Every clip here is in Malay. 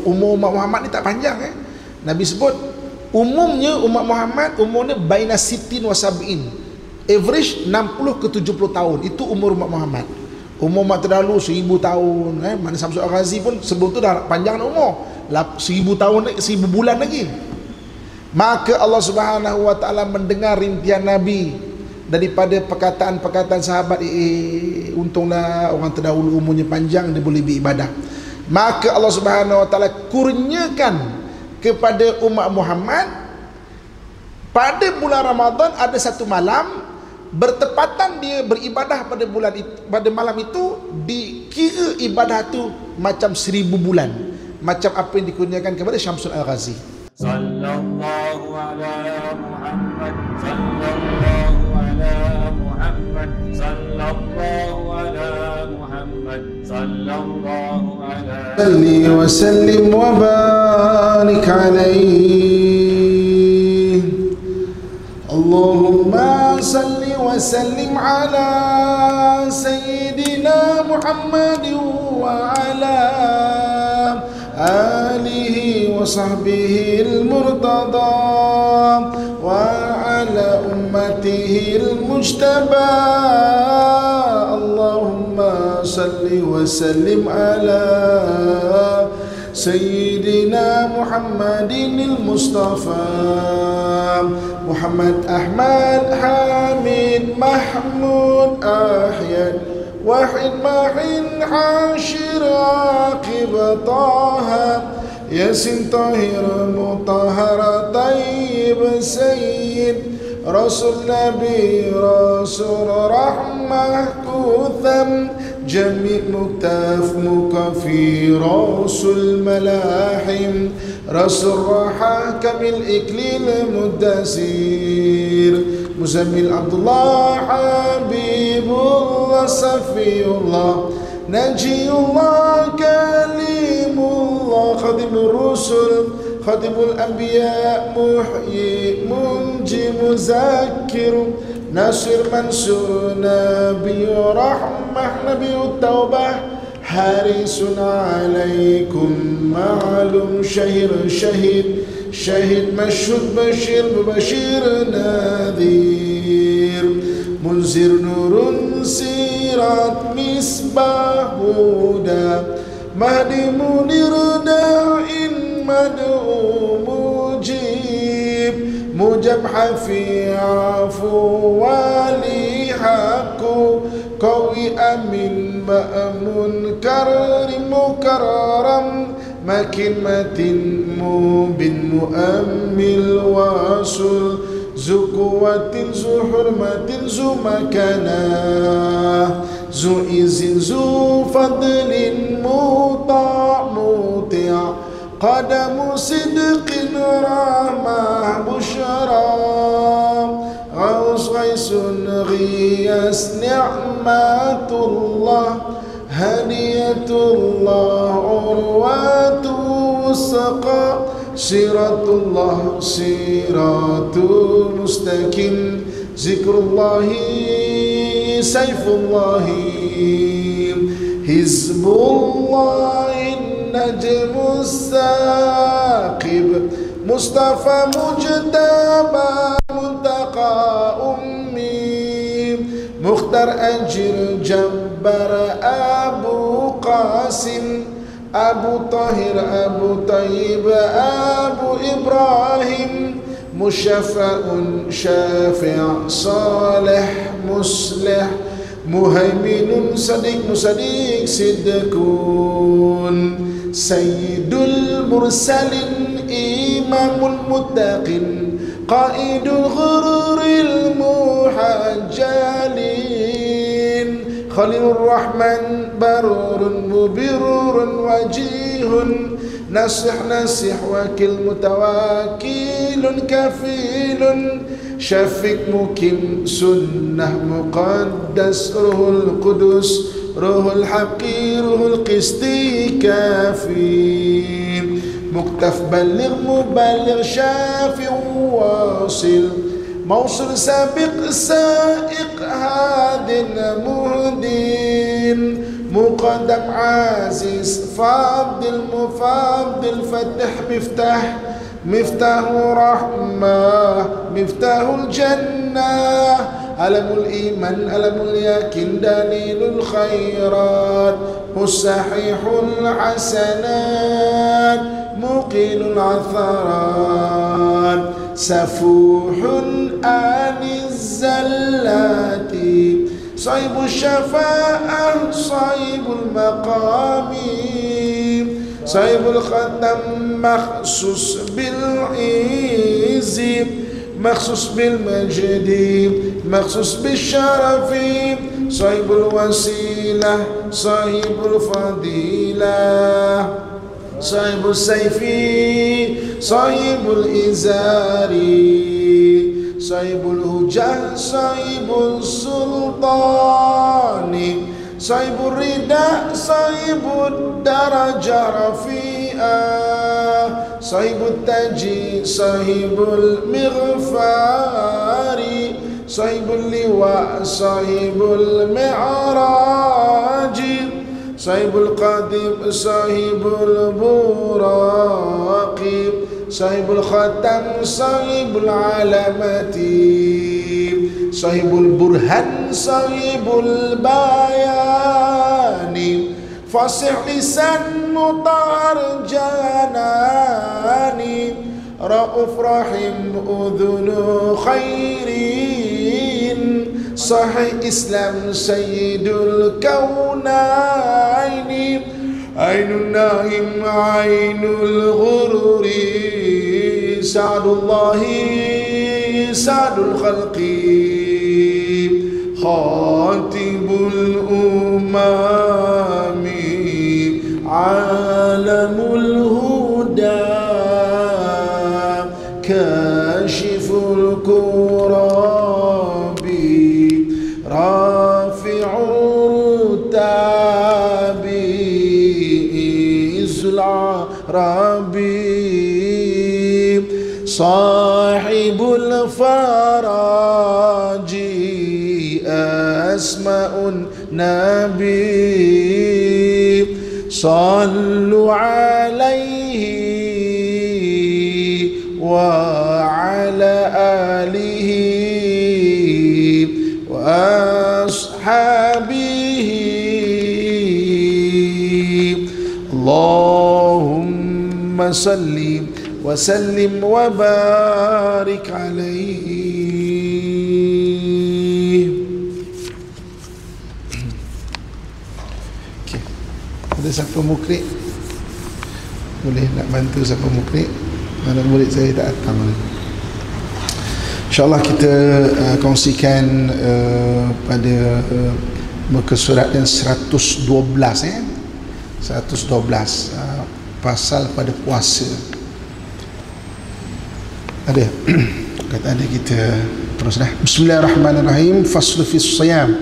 Umur umat Muhammad ni tak panjang Nabi sebut umumnya umat Muhammad umurnya baina sitin wa sab'in, average 60 ke 70 tahun. Itu umur umat Muhammad. Umur umat terdahulu 1000 tahun. Mana Samsul Al-Ghazi pun sebelum tu dah panjang umur, 1000 tahun, 1000 bulan lagi. Maka Allah Subhanahu wa taala mendengar rintihan Nabi daripada perkataan-perkataan sahabat, untunglah orang terdahulu umurnya panjang, dia boleh beribadah. Maka Allah Subhanahu wa taala kurniakan kepada umat Muhammad pada bulan Ramadan ada satu malam, bertepatan dia beribadah pada bulan itu, pada malam itu dikira ibadah tu macam 1000 bulan, macam apa yang dikurniakan kepada Syamsul Al-Ghazi. Sallallahu ala Muhammad, sallallahu ala Muhammad, sallallahu ala Muhammad, sallallahu ala salli wa sallim wa barik alaihi. Allahumma salli wa sallim ala sayyidina Muhammad wa ala alihi wa sahbihi al-murtada wa ala ummatihi al-mujtaba. Allahumma salli wa sallim ala sayyidina Muhammadin al-Mustafa Muhammad Ahmad Hamid Mahmud Ahyad Wahid Mahin Hashir Aqib Taha Yasin Tahir Mutahara Tayyib Sayyid Rasul Nabi Rasul Rahmah Kutham Jamil Muktaf Mukafi Rasul Malahim Rasul Raha Kamil Iklil Muddasir Muzammil Abdullah Habibullah Safiyullah Najiyullah Kalimullah Khadimul Rusul Khadimul Anbiya Muhyi Munji Muzakkir Nasir Mansur Nabi Rahmah Nabi Taubah Harisun alaikum ma'lum Syahir Syahid Syahid Mashhud Bashir Mubashir Nadhir Munzir Nurun Sirat Misbah Huda Mahdi Munir Da'in Mad'u Mujib Mujab Hafi Afu Wali Haku Qawi Amin Ma'amun Karim Mukarram Makin Matin Mubin Mu'ammil Wasul Zukuwatin Zuhurmatin Zumakanah Zu izin zu fadlin muta' muti' Qadamu sidqin ramah bushra Ghaus ghaisun ghiyas ni'matullah Hadiyatullah urwatu saqa Siratullah siratu mustaqim Zikrullahi sayfullahi Hizbullahi najmus saqib Mustafa mujtaba muntaqa ummi Mukhtar Ajir Jabbar Abu Qasim Abu Tahir Abu Tayyib Abu Ibrahim Musyafa'un Syafi' Salih Muslih Muhaiminun Sadiq Musadik Sidkun Sayyidul Mursalin Imamul Muttaqin Qaidul Ghururil Muhajjalin Khalilur Rahman Barurun Mubirurun Wajihun Nasih nasih wakil mutawakilun kafilun Syafiq mukim sunnah muqaddas Ruhul Qudus Ruhul Haqi Ruhul Qisti kafi Muktaf baligh mubaligh syafi' wasil Mausul sabiq sa'iq hadin muhdin Muqaddam aziz مفضل فتح مفتاح رحمة مفتاح الجنة علم الإيمان علم اليقين دليل الخيرات مصحح الحسنات مقيل العثرات سفوح عن الزلات صيب الشفاعة صيب المقام صيب الختم مخصوص بالعز مخصوص بالمجد مخصوص بالشرف صيب الوسيلة صيب الفضيلة صيب السيف صيب الإزار صيب الهجة صيب السلطان صيب الرداء صيب الدرجة رفيئة صيب التاج صيب المغفار صيب اللواء صيب المعراج صيب القديم صيب البراق صيب الختم صيب العلامات صيب البرهان صيب البيان فصح لسان مطهر جنان رؤوف رحيم أذن خيرين صحيح إسلام سيد الكونين عين النائم عين الغرور سعد الله سعد الخلق خاتم الأمم عالم الهدى كاشف الكراب رافع الرتاب إذ العربي صاحب الفرج أسماء النبي صلوا عليه وعلى آله وأصحابه اللهم صل وسلم وبارك عليه. Okay. Ada siapa mukrik? Boleh nak bantu siapa mukrik? Mana murid saya tak datang. InsyaAllah kita kongsikan pada muka surat yang 112 112 pasal pada puasa. Ada kata ada, kita terus dah. Bismillahirrahmanirrahim. Faslu fi siyam,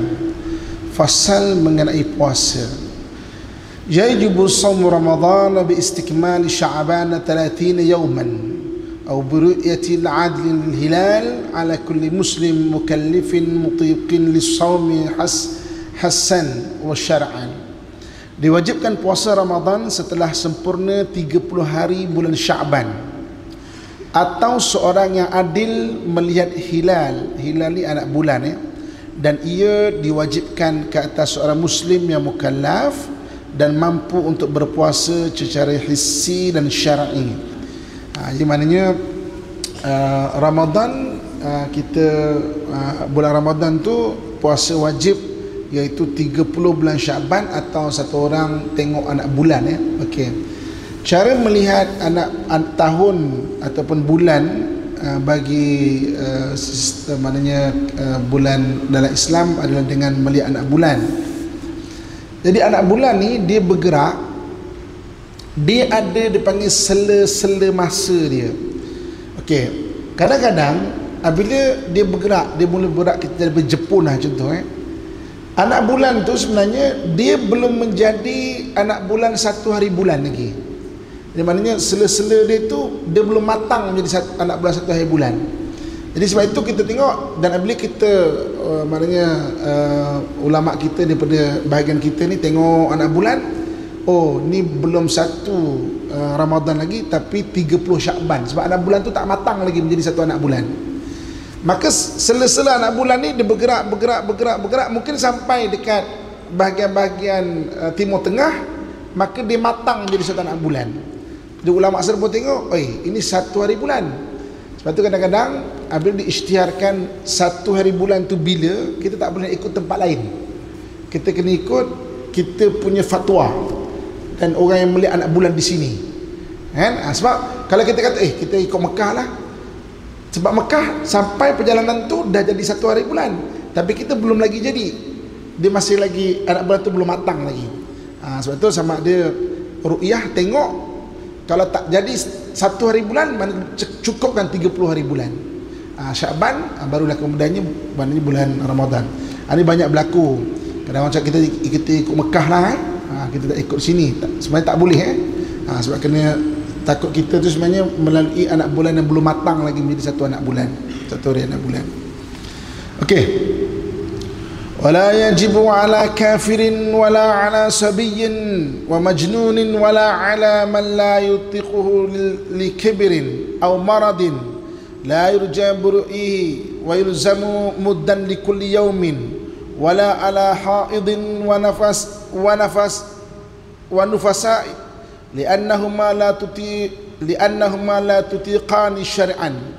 fasal mengenai puasa. Yajibu shaum Ramadan bi istikmal Sya'ban 30 yawman أو برؤية العدل للهلال على كل مسلم مكلف مطيق للصوم حسن وشرعا. Diwajibkan puasa Ramadan setelah sempurna 30 hari bulan Sya'ban, atau seorang yang adil melihat hilal. Hilal ni anak bulan dan ia diwajibkan ke atas seorang muslim yang mukallaf dan mampu untuk berpuasa secara hissi dan syar'i. Jadi maknanya Ramadan, kita bulan Ramadan tu puasa wajib, iaitu 30 bulan Sya'ban atau satu orang tengok anak bulan Okey. Cara melihat anak tahun ataupun bulan bagi maknanya bulan dalam Islam adalah dengan melihat anak bulan. Jadi anak bulan ni dia bergerak, dia ada dipanggil sela-sela masa dia. Okey, kadang-kadang bila dia bergerak, dia mula bergerak, kita daripada Jepun lah contoh anak bulan tu sebenarnya dia belum menjadi anak bulan satu hari bulan lagi. Jadi maknanya sela-sela dia tu dia belum matang menjadi anak bulan satu hari bulan. Jadi sebab itu kita tengok, dan bila kita maknanya ulama kita daripada bahagian kita ni tengok anak bulan, oh ni belum satu Ramadan lagi, tapi 30 Syakban, sebab anak bulan tu tak matang lagi menjadi satu anak bulan. Maka sela-sela anak bulan ni dia bergerak, mungkin sampai dekat bahagian-bahagian Timur Tengah, maka dia matang jadi satu anak bulan. Jadi ulama asal pun tengok, ini satu hari bulan. Sebab tu kadang-kadang apabila diisytiharkan satu hari bulan tu bila, kita tak boleh ikut tempat lain, kita kena ikut kita punya fatwa dan orang yang melihat anak bulan di sini, kan? Sebab kalau kita kata kita ikut Mekah lah, sebab Mekah sampai perjalanan tu dah jadi satu hari bulan, tapi kita belum lagi jadi, dia masih lagi anak bulan tu belum matang lagi. Sebab tu sama dia ru'yah, tengok kalau tak jadi satu hari bulan, mana cukupkan 30 hari bulan. Syakban barulah kemudiannya maknanya bulan Ramadan. Ini banyak berlaku. Kadang macam kita ikut Mekah lah, kita tak ikut sini, sebenarnya tak boleh sebab kena takut kita tu sebenarnya melalui anak bulan yang belum matang lagi menjadi satu anak bulan, satu hari anak bulan. Okey. Wala yajibu ala kafirin wala ala sabiyyin wa majnunin wala ala man la yutiquhu li kibrin aw maradin la yurja bur'ihi wa yulzamu muddan li kulli yawmin wala ala haidin wa nufasa'i li'annahuma la tutiqani syar'an.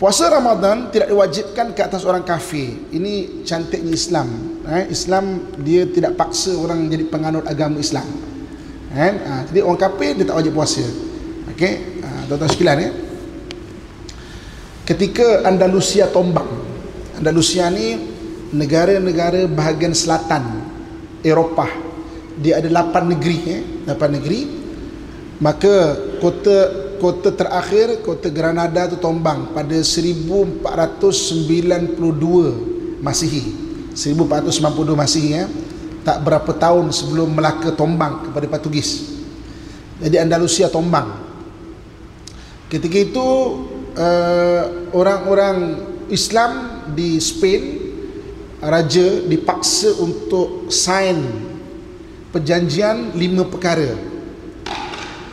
Puasa Ramadan tidak diwajibkan ke atas orang kafir. Ini cantiknya Islam. Islam dia tidak paksa orang jadi penganut agama Islam. Jadi orang kafir dia tak wajib puasa. Okey, tuan-tuan sekalian ketika Andalusia tombang. Andalusia ni negara-negara bahagian selatan Eropah. Dia ada 8 negeri, 8 negeri. Maka kota terakhir, kota Granada tu tombang pada 1492 Masihi. 1492 Masihi, tak berapa tahun sebelum Melaka tombang kepada Portugis. Jadi Andalusia tombang. Ketika itu orang-orang Islam di Spain, raja dipaksa untuk sign perjanjian 5 perkara.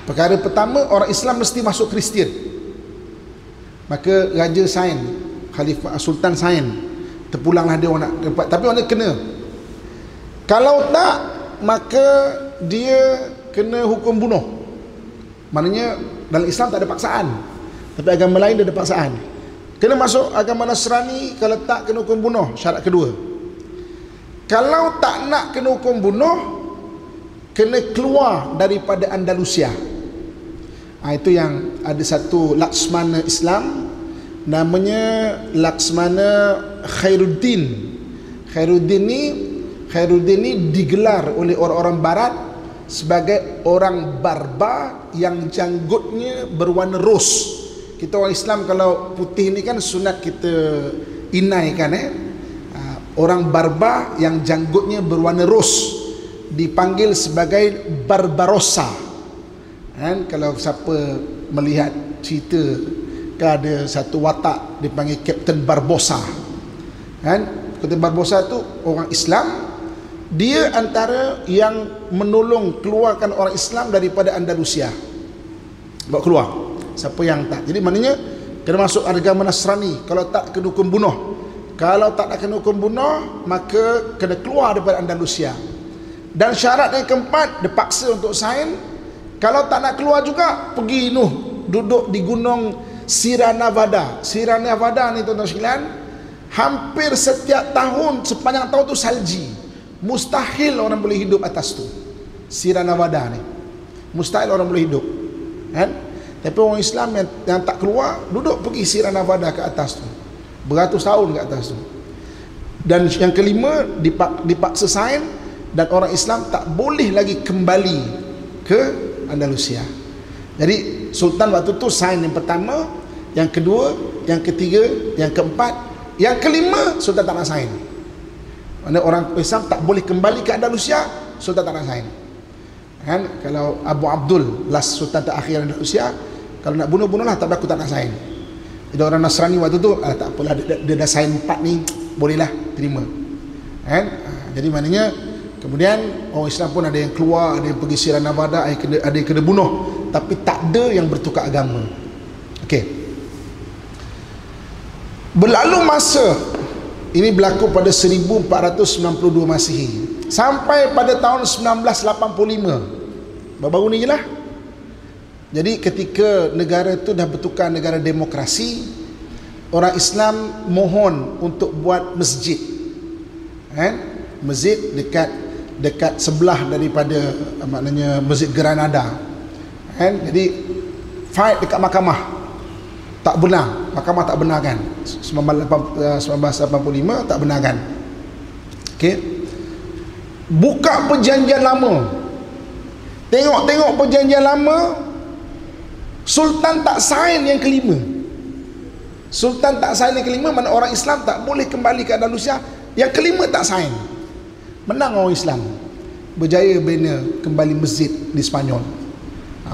Perkara pertama, orang Islam mesti masuk Kristian. Maka raja sign, Khalifah Sultan sign, terpulanglah dia orang nak dapat, tapi orang kena. Kalau tak, maka dia kena hukum bunuh. Maknanya dalam Islam tak ada paksaan, tapi agama lain dia ada paksaan. Kena masuk agama Nasrani, kalau tak kena hukum bunuh, syarat kedua. Kalau tak nak kena hukum bunuh, kena keluar daripada Andalusia. Itu yang ada satu Laksmana Islam, namanya Laksmana Khairuddin. Khairuddin ni digelar oleh orang-orang barat sebagai orang barbar yang janggutnya berwarna ros. Kita orang Islam kalau putih ni kan sunat kita inaikan. Orang barbar yang janggutnya berwarna ros dipanggil sebagai Barbarossa. Kalau siapa melihat cerita, kan ada satu watak dipanggil Kapten Barbosa. Kapten Barbosa tu orang Islam, dia antara yang menolong keluarkan orang Islam daripada Andalusia, bawa keluar siapa yang tak. Jadi maknanya kena masuk agama Nasrani, kalau tak kena hukum bunuh. Kalau tak nak kena hukum bunuh, maka kena keluar daripada Andalusia. Dan syarat yang keempat, dia paksa untuk sign. Kalau tak nak keluar juga, pergi duduk di gunung Sierra Nevada. Sierra Nevada ni tuan-tuan sekalian, hampir setiap tahun, sepanjang tahun tu salji. Mustahil orang boleh hidup atas tu. Sierra Nevada ni mustahil orang boleh hidup, Tapi orang Islam yang tak keluar, duduk pergi Sierra Nevada ke atas tu, beratus tahun ke atas tu. Dan yang kelima, dipaksa sign, dan orang Islam tak boleh lagi kembali ke Andalusia. Jadi Sultan waktu tu sign yang pertama, yang kedua, yang ketiga, yang keempat, yang kelima Sultan tak nak sign. Maksudnya orang Islam tak boleh kembali ke Andalusia, Sultan tak nak sign. Kalau Abu Abdul, last Sultan terakhir Andalusia, kalau nak bunuh-bunuhlah, tapi aku tak nak sign. Jadi orang Nasrani waktu tu, tak apalah, dia dah sign 4 ni, bolehlah terima. Jadi maknanya Kemudian orang Islam pun ada yang keluar, ada yang pergi Sierra Nevada, ada yang kena bunuh, tapi tak ada yang bertukar agama. Okey. Berlalu masa, ini berlaku pada 1492 Masihi, sampai pada tahun 1985, baru-baru ni je lah. Jadi ketika negara tu dah bertukar negara demokrasi, orang Islam mohon untuk buat masjid, masjid dekat sebelah daripada maknanya Masjid Granada, jadi fight dekat mahkamah, tak benar, mahkamah tak benarkan. 1985 tak benarkan. Okey, buka perjanjian lama, tengok perjanjian lama, Sultan tak sign yang kelima. Sultan tak sign yang kelima, mana orang Islam tak boleh kembali ke Andalusia. Yang kelima tak sign. Menang orang Islam, berjaya bina kembali masjid di Spanyol.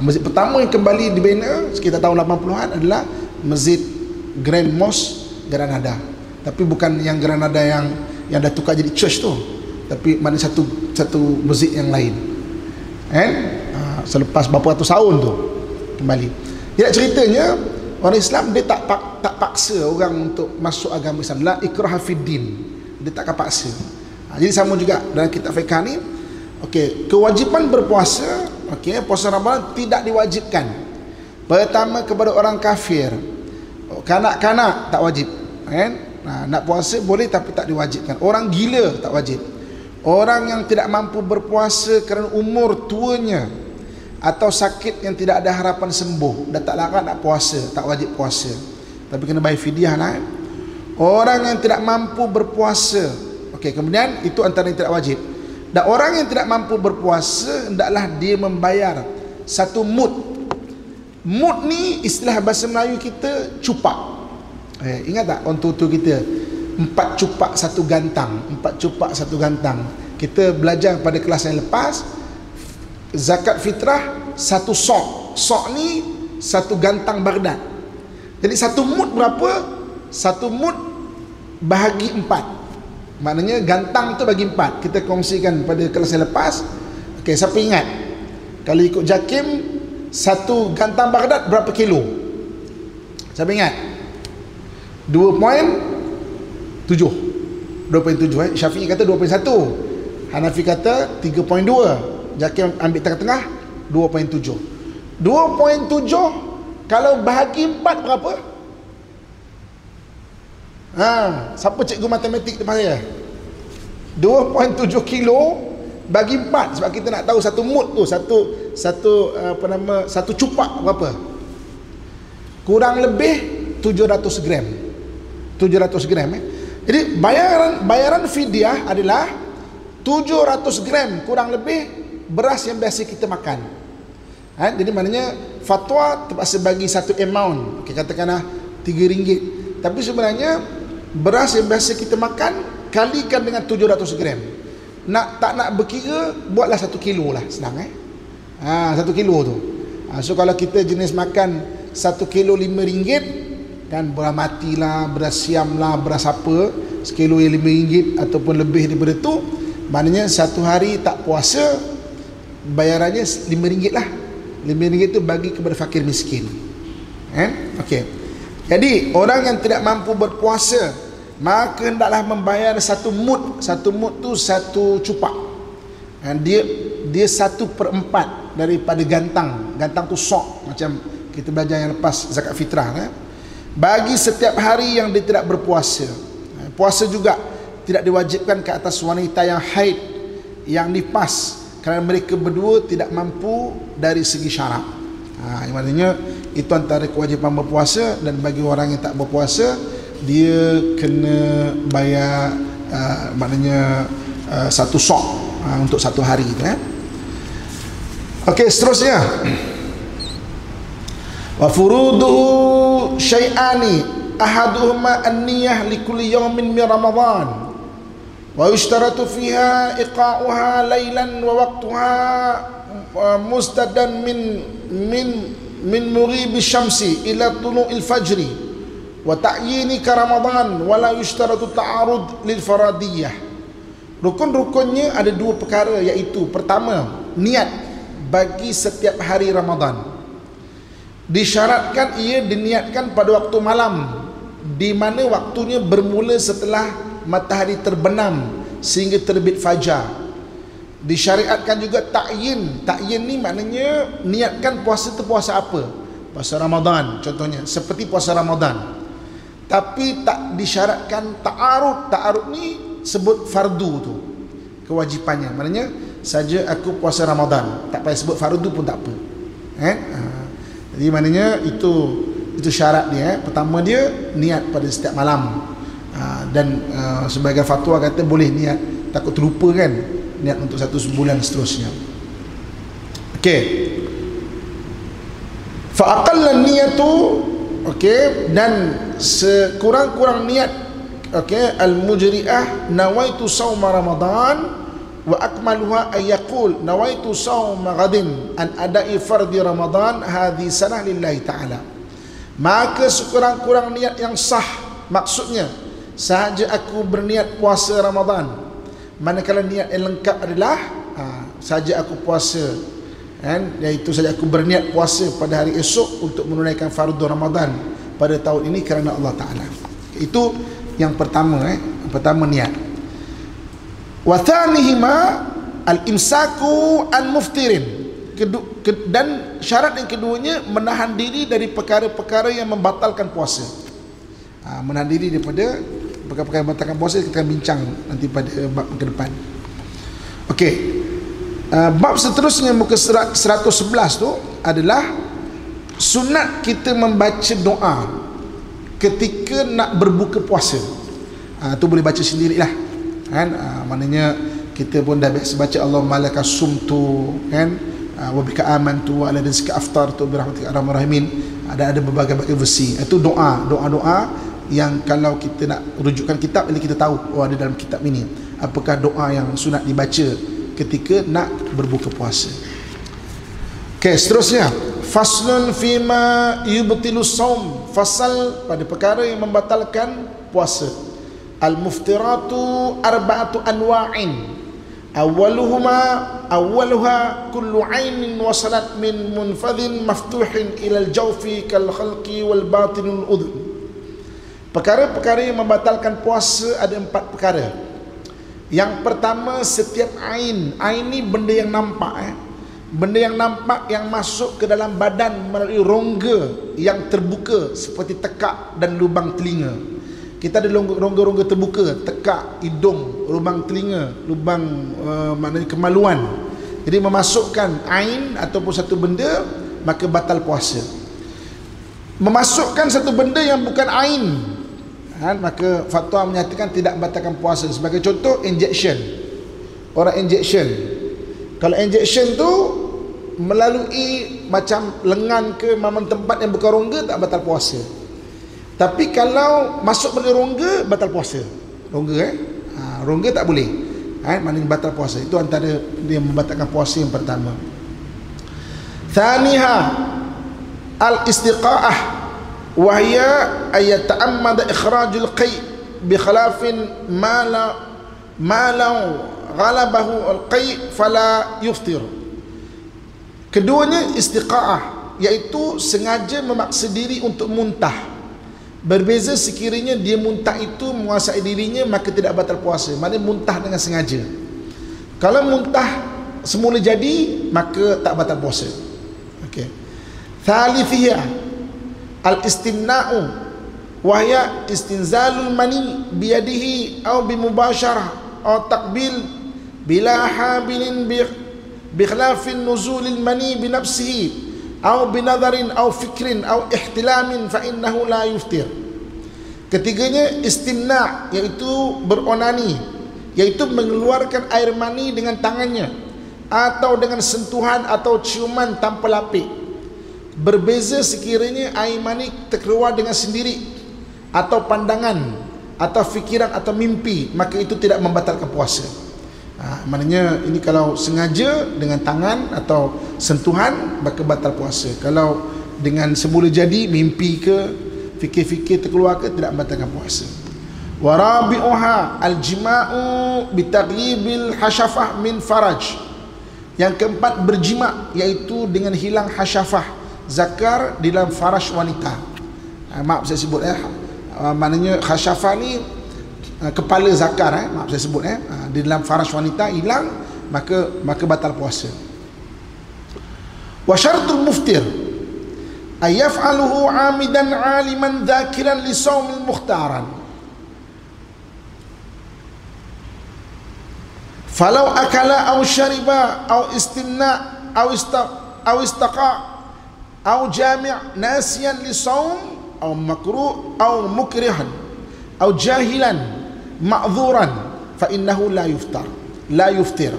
Masjid pertama yang kembali dibina sekitar tahun 80-an adalah Masjid Grand Mosque Granada. Tapi bukan yang Granada yang dah tukar jadi church tu, tapi mana satu masjid yang lain. Selepas berapa ratus tahun tu kembali. Tidak, ceritanya orang Islam dia tak paksa orang untuk masuk agama Islam. La ikraha fiddin. Dia takkan paksa. Jadi sama juga dalam kitab fiqh ni. Okey, kewajipan berpuasa, okey, puasa Ramadan tidak diwajibkan. Pertama kepada orang kafir. Kanak-kanak tak wajib, nak puasa boleh tapi tak diwajibkan. Orang gila tak wajib. Orang yang tidak mampu berpuasa kerana umur tuanya atau sakit yang tidak ada harapan sembuh, dah tak larat nak puasa, tak wajib puasa, tapi kena bayar fidyah lah. Orang yang tidak mampu berpuasa, okey, kemudian itu antara yang tidak wajib. Dan orang yang tidak mampu berpuasa, hendaklah dia membayar satu mud. Mud ni istilah bahasa Melayu kita cupak. Ingat tak orang tua kita, 4 cupak 1 gantang, 4 cupak 1 gantang. Kita belajar pada kelas yang lepas, zakat fitrah 1 sok. Sok ni 1 gantang Baghdad. Jadi 1 mud berapa? 1 mud bahagi 4. Maknanya gantang tu bagi 4. Kita kongsikan pada kelas yang lepas. Okey, siapa ingat? Kalau ikut JAKIM, 1 gantang Baghdad berapa kilo? Siapa ingat? 2.7. Syafi'i kata 2.1. Hanafi kata 3.2. JAKIM ambil tengah-tengah 2.7. 2.7 kalau bahagi 4 berapa? Siapa cikgu matematik depan saya? 2.7 kilo bagi 4. Sebab kita nak tahu satu mud tu, satu cupak berapa? Kurang lebih 700 gram. 700 gram. Jadi bayaran fidyah adalah 700 gram kurang lebih beras yang biasa kita makan. Jadi maknanya fatwa terpaksa bagi satu amount. Okay, katakanlah RM3. Tapi sebenarnya beras yang biasa kita makan kalikan dengan 700 gram. Tak nak berkira, buatlah 1 kilo lah, senang 1 kilo tu. So kalau kita jenis makan 1 kilo RM5, kan, beras mati lah, beras siam lah, beras apa, sekilo yang RM5 ataupun lebih daripada tu, maknanya satu hari tak puasa, bayarannya RM5 lah. RM5 tu bagi kepada fakir miskin. Okey. Jadi orang yang tidak mampu berpuasa, maka hendaklah membayar 1 mud. 1 mud tu 1 cupak. Dia 1/4 daripada gantang. Gantang tu sok, macam kita belajar yang lepas zakat fitrah. Bagi setiap hari yang dia tidak berpuasa. Puasa juga tidak diwajibkan ke atas wanita yang haid, yang nifas, kerana mereka berdua tidak mampu dari segi syarak. Maknanya itu antara kewajipan berpuasa. Dan bagi orang yang tak berpuasa, dia kena bayar maknanya 1 sok untuk 1 hari tu. Okey, seterusnya, wa furuduhu syai'ani ahaduhuma an-niyah likulli yawmin min Ramadan wa yushtaratu fiha iqa'uha laylan wa waqtuha mustadan min mughibi syamsi ila tulu'il fajri wa ta'yini ka Ramadan wa la yushtaratu ta'arud lil faradiyah Rukun-rukunnya ada 2 perkara, iaitu pertama, niat bagi setiap hari Ramadan. Disyaratkan ia diniatkan pada waktu malam, di mana waktunya bermula setelah matahari terbenam sehingga terbit fajar. Disyariatkan juga ta'yin. Ta'yin ni maknanya niatkan puasa tu puasa apa? Puasa Ramadan contohnya, seperti puasa Ramadan. Tapi tak disyaratkan ta'arud. Ta'arud ni sebut fardu tu, kewajipannya. Maknanya saja aku puasa Ramadan, tak payah sebut fardu pun tak apa. Jadi maknanya itu syarat dia. Pertama dia niat pada setiap malam. Dan sebagai fatwa kata boleh niat, takut terlupa kan, niat untuk 1 bulan seterusnya. Okey. Fa aqallan niyatu, okey, dan sekurang-kurang niat, okey, al-mujri'ah nawaitu sauma Ramadan wa akmaluha ay yaqul nawaitu sauma ghadin an ada'i fardi Ramadan hadhi sanah lillahi ta'ala. Maka sekurang-kurang niat yang sah, maksudnya sahaja aku berniat puasa Ramadan. Manakala niat yang lengkap adalah sahaja aku puasa, kan, iaitu sahaja aku berniat puasa pada hari esok untuk menunaikan fardu Ramadan pada tahun ini kerana Allah Ta'ala. Itu yang pertama, yang pertama niat. Wa thanihima al-imsaku an muftirin. Dan syarat yang keduanya menahan diri dari perkara-perkara yang membatalkan puasa. Menahan diri daripada perkara-perkara yang membatalkan puasa, kita akan bincang nanti pada bab ke depan. Okey. Bab seterusnya muka 111 tu adalah sunat kita membaca doa ketika nak berbuka puasa. Tu boleh baca sendirilah, kan? Maknanya kita pun dah biasa baca Allahumma laka sumtu, kan, wa bika amantu wa ala rizqika aftartu bi rahmatika arhamar rahimin. Ada berbagai-bagai versi. Itu doa yang kalau kita nak rujukan kitab, jadi kita tahu ada dalam kitab ini apakah doa yang sunat dibaca ketika nak berbuka puasa. Okey, seterusnya faslun fima yubtilus saum, fasal pada perkara yang membatalkan puasa. Al-muftiratu arba'atu anwa'in. Awwaluha kullu 'ainin wasalat min munfadhin maftuhin ila al-jawfi kal khalqi wal batinul udhun. Perkara-perkara yang membatalkan puasa ada 4 perkara. Yang pertama, setiap ain. Ain ni benda yang nampak, benda yang nampak yang masuk ke dalam badan melalui rongga yang terbuka seperti tekak dan lubang telinga. Kita ada rongga-rongga terbuka, tekak, hidung, lubang telinga, lubang maknanya kemaluan. Jadi memasukkan ain ataupun satu benda, maka batal puasa. Memasukkan satu benda yang bukan ain, maka fatwa menyatakan tidak batalkan puasa. Sebagai contoh, injection. Orang injection, kalau injection tu melalui macam lengan ke tempat yang bukan rongga, tak batal puasa. Tapi kalau masuk melalui rongga, batal puasa. Rongga rongga tak boleh, maknanya batal puasa. Itu antara dia membatalkan puasa yang pertama. Thaniha al-istiqa'ah, wa hiya ay yata'ammada ikhrajul qai' bi khilafin ma la ghalabahu al-qai' fala yuftir. Keduanya istiqa'ah, iaitu sengaja memaksa diri untuk muntah. Berbeza sekiranya dia muntah itu menguasai dirinya, maka tidak batal puasa. Maknanya muntah dengan sengaja. Kalau muntah semula jadi, maka tak batal puasa. Okey. Thalithiyah al-istimna'u, wa hiya istinzalul mani biyadihi aw bimubasharah aw taqbil bila habilin bi khilafin nuzulil mani binafsihi aw binadharin aw fikrin aw ihtilamin fa innahu la yuftir. Ketiganya istimna', iaitu beronani, iaitu mengeluarkan air mani dengan tangannya atau dengan sentuhan atau ciuman tanpa lapik. Berbeza sekiranya air mani terkeluar dengan sendiri atau pandangan atau fikiran atau mimpi, maka itu tidak membatalkan puasa. Maknanya ini kalau sengaja dengan tangan atau sentuhan, maka batal puasa. Kalau dengan semula jadi, mimpi ke fikir-fikir terkeluar ke, tidak membatalkan puasa. Wa rabi'uha al-jima'u bitaghyibil hasyafah min faraj. Yang keempat berjima, iaitu dengan hilang hasyafah zakar di dalam faraj wanita. Maaf saya sebut maknanya hasyafah ni kepala zakar maaf saya sebut di dalam faraj wanita hilang, maka batal puasa. Wa syartul muftir ayaf'aluhu 'amidan 'aliman dzakiran li shaumil mukhtaran. Falau akala aw syariba aw istimna aw istaqa aw jami' nasiyan li shaum aw makruh aw mukrihan aw jahilan ma'dhuran fa innahu la yuftir.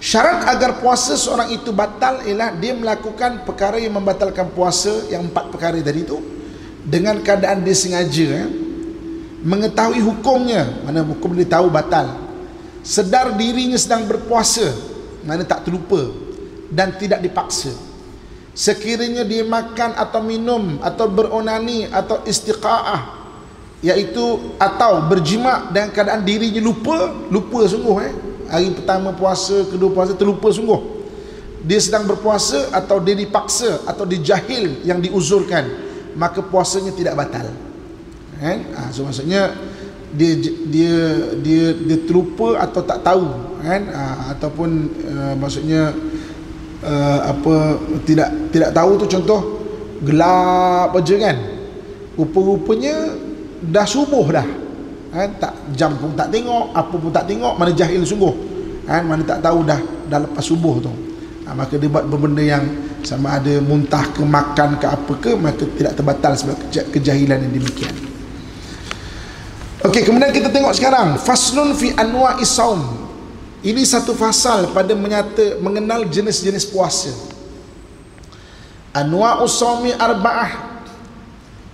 Syarat agar puasa seorang itu batal ialah dia melakukan perkara yang membatalkan puasa, yang 4 perkara tadi itu, dengan keadaan dia sengaja mengetahui hukumnya, mana hukum dia tahu batal, sedar dirinya sedang berpuasa, mana tak terlupa dan tidak dipaksa. Sekiranya dia makan atau minum atau beronani atau istiqa'ah, iaitu atau berjima dengan keadaan dirinya lupa sungguh hari pertama puasa, kedua puasa terlupa sungguh, dia sedang berpuasa atau dia dipaksa atau dijahil yang diuzurkan, maka puasanya tidak batal. So maksudnya dia terlupa atau tak tahu ataupun maksudnya tidak tahu tu, contoh gelap aja kan, rupa-rupanya dah subuh dah, tak jam pun tak tengok, apa pun tak tengok, mana jahil sungguh, mana tak tahu dah lepas subuh tu, maka dia buat benda yang sama ada muntah ke makan ke apa ke, maka tidak terbatal sebab kejahilan yang demikian. Okey, kemudian kita tengok sekarang faslun fi anwa'is saum. Ini satu fasal pada mengenal jenis-jenis puasa. Anwa'us saumi arba'ah.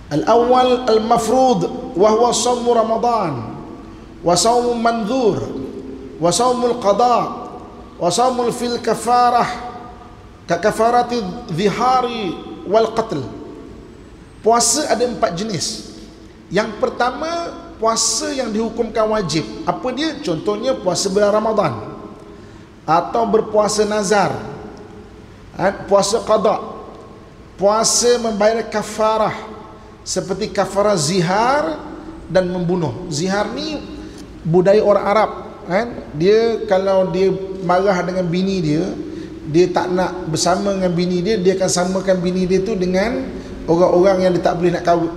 Al-awwal al-mafrud wa huwa shaum Ramadan wa shaum mandhur wa shaumul qada wa shaumul fil kafarah ka kafarati dhihari wal qatl. Puasa ada 4 jenis. Yang pertama, puasa yang dihukumkan wajib. Apa dia? Contohnya puasa bulan Ramadan atau berpuasa nazar, puasa qada, puasa membayar kafarah seperti kafarah zihar dan membunuh. Zihar ni budaya orang Arab, dia kalau dia marah dengan bini dia tak nak bersama dengan bini dia akan samakan bini dia tu dengan orang-orang yang dia tak boleh nak kahwin,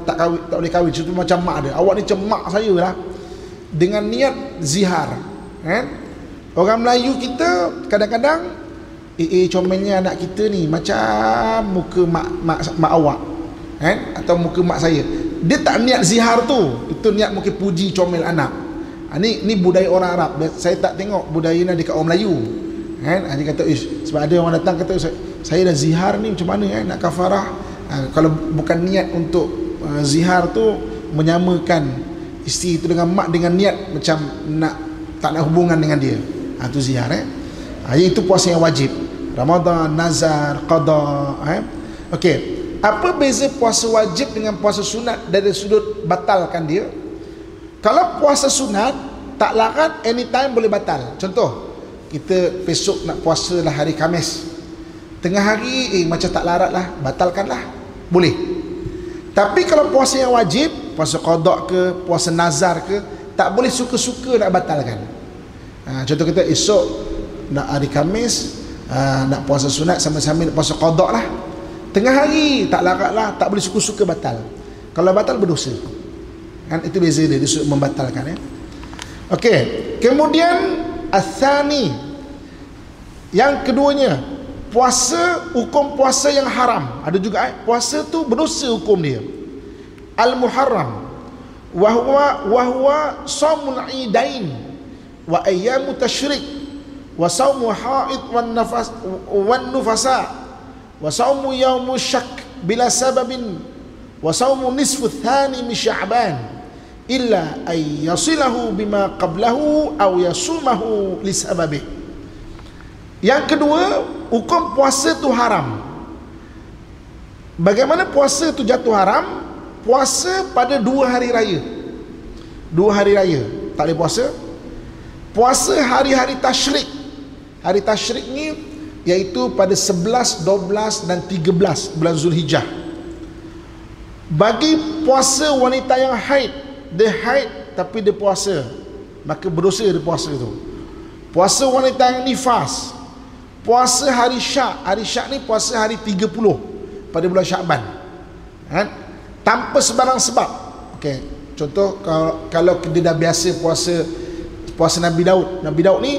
tak boleh kahwin. Contoh macam mak dia, awak ni macam mak saya lah, dengan niat zihar. Orang Melayu kita kadang-kadang comelnya anak kita ni macam muka mak awak, atau muka mak saya. Dia tak niat zihar tu, itu niat mungkin puji comel anak. Ni budaya orang Arab. Saya tak tengok budaya ni dekat orang Melayu. Dia kata sebab ada orang datang kata saya dah zihar ni macam mana nak kafarah. Kalau bukan niat untuk zihar tu menyamakan isteri tu dengan mak dengan niat macam tak nak hubungan dengan dia, tu zihar. Itu puasa yang wajib, Ramadan, nazar, qada. Okey, apa beza puasa wajib dengan puasa sunat dari sudut batalkan dia? Kalau puasa sunat tak larat, anytime boleh batal. Contoh, kita besok nak puasa lah hari Khamis, tengah hari macam tak larat lah, batalkanlah, boleh. Tapi kalau puasa yang wajib, puasa qada ke, puasa nazar ke, tak boleh suka-suka nak batalkan. Contoh kita esok nak hari Khamis, nak puasa sunat sama-sama nak puasa qada lah, tengah hari tak larat lah, tak boleh suka-suka batal. Kalau batal berdosa. Itu beza dia membatalkan. Okey, kemudian atsani, yang keduanya, puasa, hukum puasa yang haram. Ada juga puasa tu berdosa hukum dia. Al-muharram wa huwa shaumul idain wa ayyamut tasyrik wa saumu haid wan nufasa wa saumu yaumus syak bila sababin wa saumu nisfu tsani min sya'ban illa ay yasilahu bima qablahu aw yasumahu li sababih. Yang kedua, hukum puasa tu haram. Bagaimana puasa tu jatuh haram? Puasa pada 2 hari raya. 2 hari raya tak boleh puasa. Puasa hari-hari tasyrik. Hari tasyrik ni iaitu pada 11, 12 dan 13 bulan Zulhijjah. Bagi puasa wanita yang haid, dia haid tapi dia puasa, maka berdosa dia puasa tu. Puasa wanita yang nifas, puasa hari syak. Hari syak ni puasa hari 30 pada bulan Syakban, kan? Tanpa sebarang sebab. Okey, contoh kalau dia dah biasa puasa Nabi Daud. Nabi Daud ni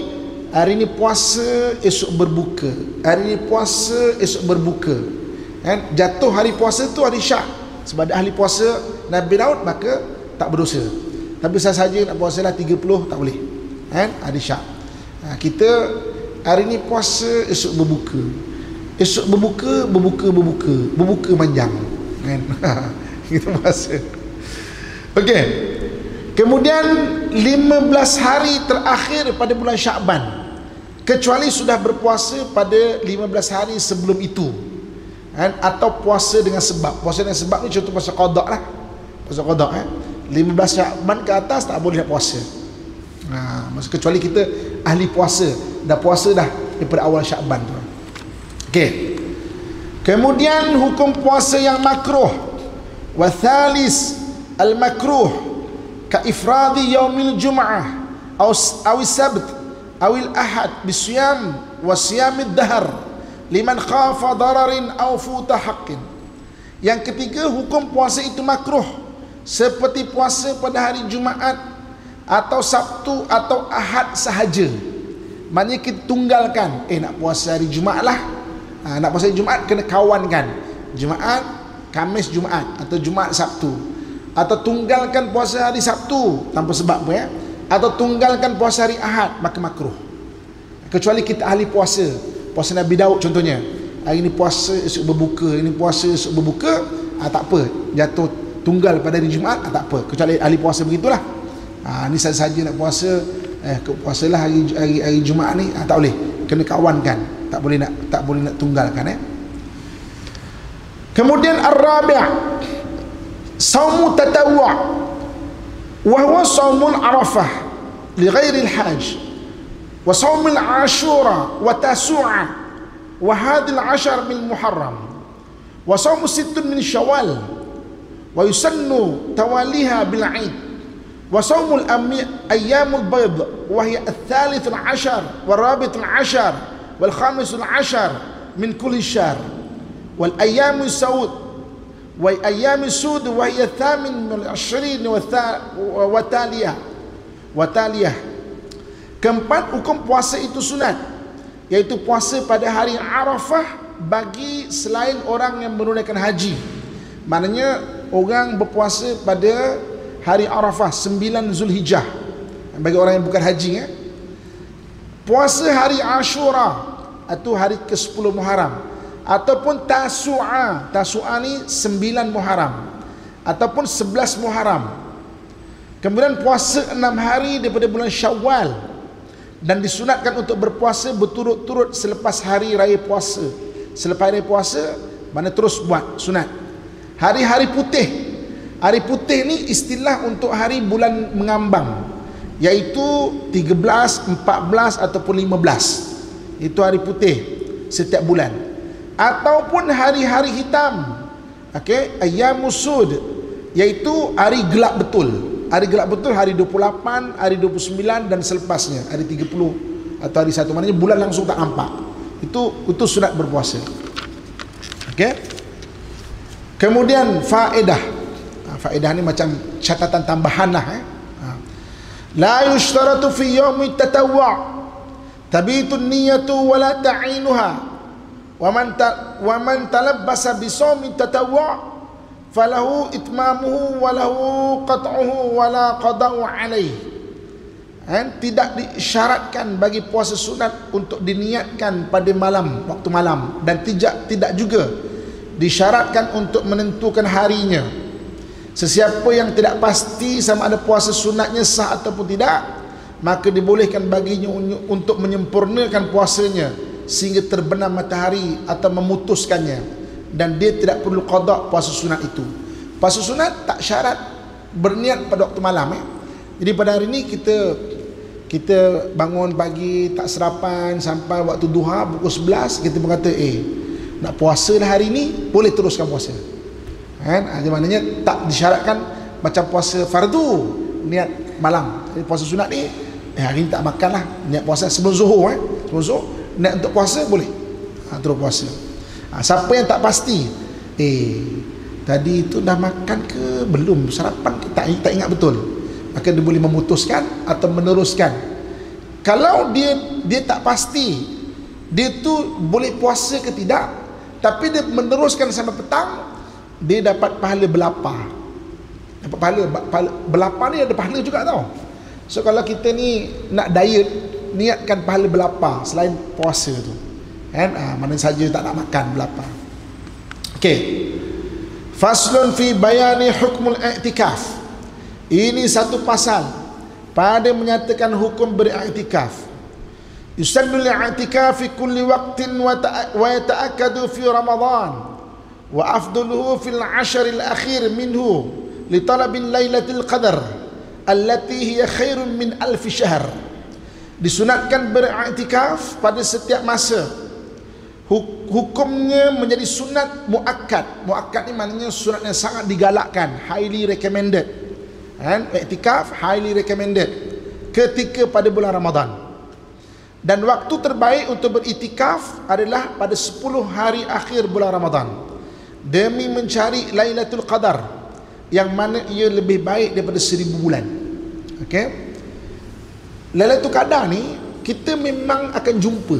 hari ni puasa, esok berbuka. Hari ni puasa, esok berbuka, kan? Jatuh hari puasa tu hari syak. Sebab ada ahli puasa Nabi Daud, maka tak berdosa. Tapi saja nak puasa lah 30 tak boleh, kan? Hari syak. Kita hari ni puasa, esok berbuka. Esok berbuka panjang, kan? Kita puasa. Okey. Kemudian 15 hari terakhir pada bulan Syakban, kecuali sudah berpuasa pada 15 hari sebelum itu, kan? Atau puasa dengan sebab. Puasa dengan sebab ni contoh puasa qada lah. Puasa qada, 15 Syakban ke atas tak boleh nak puasa. Maksud kecuali kita ahli puasa, dah puasa dah daripada awal Syakban tu. Okey. Kemudian hukum puasa yang makruh. Wa thalis al makruh ka ifradi yaumil jum'ah aw sabt aw al ahad bisiyam wa siyamid dahr liman khafa dararin aw futa haqqin. Yang ketiga, hukum puasa itu makruh, seperti puasa pada hari Jumaat atau Sabtu atau Ahad sahaja. Maknanya kita tunggalkan, nak puasa hari Jumaat lah, nak puasa hari Jumaat kena kawankan Jumaat, Khamis Jumaat, atau Jumaat Sabtu, atau tunggalkan puasa hari Sabtu tanpa sebab pun, atau tunggalkan puasa hari Ahad, maka makruh. Kecuali kita ahli puasa, puasa Nabi Daud contohnya, hari ni puasa esok berbuka, ini puasa esok berbuka, tak apa, jatuh tunggal pada hari Jumaat, tak apa, kecuali ahli puasa begitulah. Ni saja nak puasa, puasalah hari Jumaat ni, tak boleh, kena kawankan, tak boleh nak tunggalkan. Kemudian ar-rabi' saumu tatawwu' wa huwa saumul arafah li ghairi al-hajj wa saumul ashura wa tasu'a wa hadhihi al-ashar min muharram wa saumu sittun min syawal wa yusannu tawaliha bil 'id wa saumul ayyamul bayd wa hiya al-thalith al-ashar wa rabi' al-ashar wal khamis al-ashar min kulli syahr wal ayyamu saud wa ayyamu sud wa hiya thamin min 20 wa taliyah. Keempat, hukum puasa itu sunat, iaitu puasa pada hari Arafah bagi selain orang yang menunaikan haji. Maknanya orang berpuasa pada hari Arafah 9 Zulhijjah bagi orang yang bukan haji. Puasa hari Ashura atau hari ke-10 Muharram, ataupun Tasu'a. Tasu'a ni 9 Muharram ataupun 11 Muharram. Kemudian puasa 6 hari daripada bulan Syawal, dan disunatkan untuk berpuasa berturut-turut selepas hari raya puasa. Selepas hari puasa, mana terus buat sunat. Hari-hari putih. Hari putih ni istilah untuk hari bulan mengambang, iaitu 13, 14 ataupun 15. Itu hari putih setiap bulan. Ataupun hari-hari hitam, ayyamus sud, iaitu hari gelap betul. Hari gelap betul hari 28, hari 29 dan selepasnya, hari 30 atau hari 1, maknanya bulan langsung tak nampak. Itu sunat berpuasa. Kemudian faedah. Faedah ni macam catatan tambahan lah. La yushtaratu fi yaumi tatawwu' tabitun niyatu wa la ta'inuha wa man talabbasa bi shaumi tatawwu' falahu itmamuhu wa lahu qat'uhu wa la qada'u alaih. Tidak disyaratkan bagi puasa sunat untuk diniatkan pada malam, waktu malam, dan tidak juga disyaratkan untuk menentukan harinya. Sesiapa yang tidak pasti sama ada puasa sunatnya sah ataupun tidak, maka dibolehkan baginya untuk menyempurnakan puasanya sehingga terbenam matahari atau memutuskannya, dan dia tidak perlu qada puasa sunat itu. Puasa sunat tak syarat berniat pada waktu malam. Jadi pada hari ni kita bangun pagi tak sarapan sampai waktu duha pukul 11, kita berkata nak puasa dah hari ni, boleh teruskan puasa. Kan? Maknanya tak disyaratkan macam puasa fardu niat malam. Jadi puasa sunat ni hari ni tak makan lah, niat puasa sebelum zuhur sebelum zuhur niat untuk puasa boleh. Terus puasa. Siapa yang tak pasti tadi itu dah makan ke belum, sarapan ke tak ingat betul, maka dia boleh memutuskan atau meneruskan. Kalau dia tak pasti dia tu boleh puasa ke tidak, tapi dia meneruskan sampai petang, dia dapat pahala belapar. Dapat pahala belapar ni ada pahala juga tau. So kalau kita ni nak diet, niatkan pahala belapar selain puasa tu, kan? Mana saja tak nak makan belapar. Okey. Faslun fi bayani hukmul i'tikaf. Ini satu pasal pada menyatakan hukum beriktikaf. Yusannu li'tikaf fi kulli waqtin wa yata'akkadu fi Ramadan wa afdaluhu fil 'ashr al-akhir minhu li talabil lailatul qadar allati hiya khairun min alf syahr. Disunatkan beriktikaf pada setiap masa. Hukumnya menjadi sunat muakkad. Muakkad ni maknanya sunat yang sangat digalakkan, highly recommended. Iktikaf highly recommended ketika pada bulan Ramadan. Dan waktu terbaik untuk beriktikaf adalah pada 10 hari akhir bulan Ramadan, demi mencari Lailatul Qadar, yang mana ia lebih baik daripada 1000 bulan. Okey. Lailatul Qadar ni kita memang akan jumpa.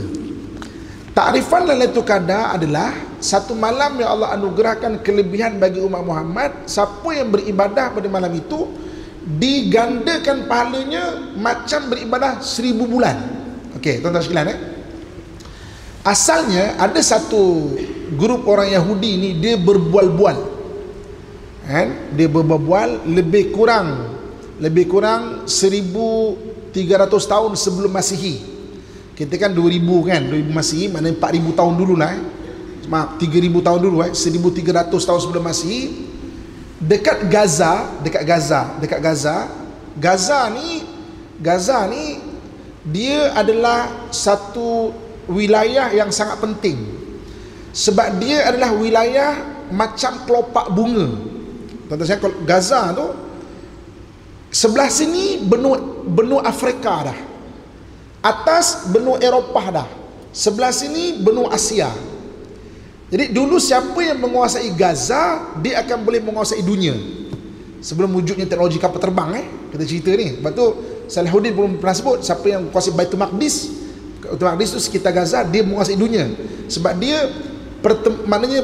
Takrifan Lailatul Qadar adalah satu malam yang Allah anugerahkan kelebihan bagi umat Muhammad. Siapa yang beribadah pada malam itu digandakan pahalanya macam beribadah 1000 bulan. Okey, tuan-tuan sekalian, asalnya ada satu grup orang Yahudi ni, dia berbual-bual. Dia berbual lebih kurang 1300 tahun sebelum Masihi. Kita kan 2000 kan, 2000 Masihi, maknanya 4000 tahun dulu lah. Maaf, 3000 tahun dulu 1300 tahun sebelum Masihi. Dekat Gaza ni dia adalah satu wilayah yang sangat penting, sebab dia adalah wilayah macam kelopak bunga. Tuan-tuan sekalian, Gaza tu sebelah sini benua Afrika dah, atas benua Eropah dah, sebelah sini benua Asia. Jadi dulu siapa yang menguasai Gaza, dia akan boleh menguasai dunia. Sebelum wujudnya teknologi kapal terbang, kita cerita ni. Sebab tu Salahuddin pun pernah sebut, siapa yang menguasai Baitul Maqdis, Baitul Maqdis tu sekitar Gaza, dia menguasai dunia. Sebab dia maknanya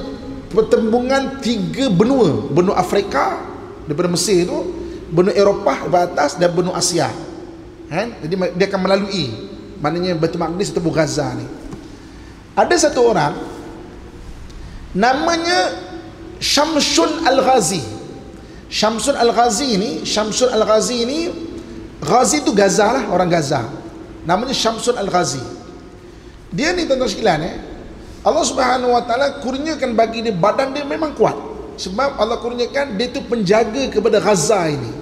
pertembungan 3 benua. Benua Afrika daripada Mesir tu, benua Eropah ke atas, dan benua Asia. Jadi dia akan melalui, maknanya Baitul Maqdis atau Gaza ni. Ada satu orang namanya Syamsun Al-Ghazi. Syamsun Al-Ghazi ni Ghazi tu Gaza lah, orang Gaza. Namanya Syamsun Al-Ghazi. Dia ni tuan-tuan sekalian, Allah Subhanahu wa taala kurniakan bagi dia, badan dia memang kuat. Sebab Allah kurniakan dia tu penjaga kepada Gaza ini.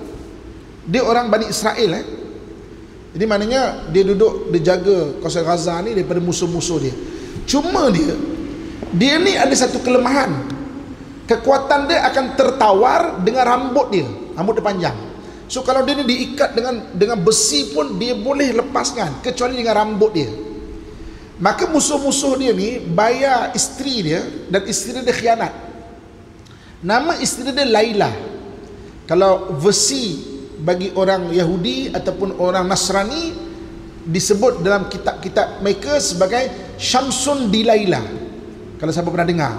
Dia orang Bani Israel. Jadi maknanya dia duduk, dia jaga kawasan Gaza ni daripada musuh-musuh dia. Cuma dia ni ada satu kelemahan. Kekuatan dia akan tertawar dengan rambut dia. Rambut dia panjang. So kalau dia ni diikat dengan besi pun dia boleh lepaskan, kecuali dengan rambut dia. Maka musuh-musuh dia ni bayar isteri dia, dan isteri dia khianat. Nama isteri dia Laila. Kalau versi bagi orang Yahudi ataupun orang Nasrani, disebut dalam kitab-kitab mereka sebagai Syamsun Dilaila. Kalau siapa pernah dengar,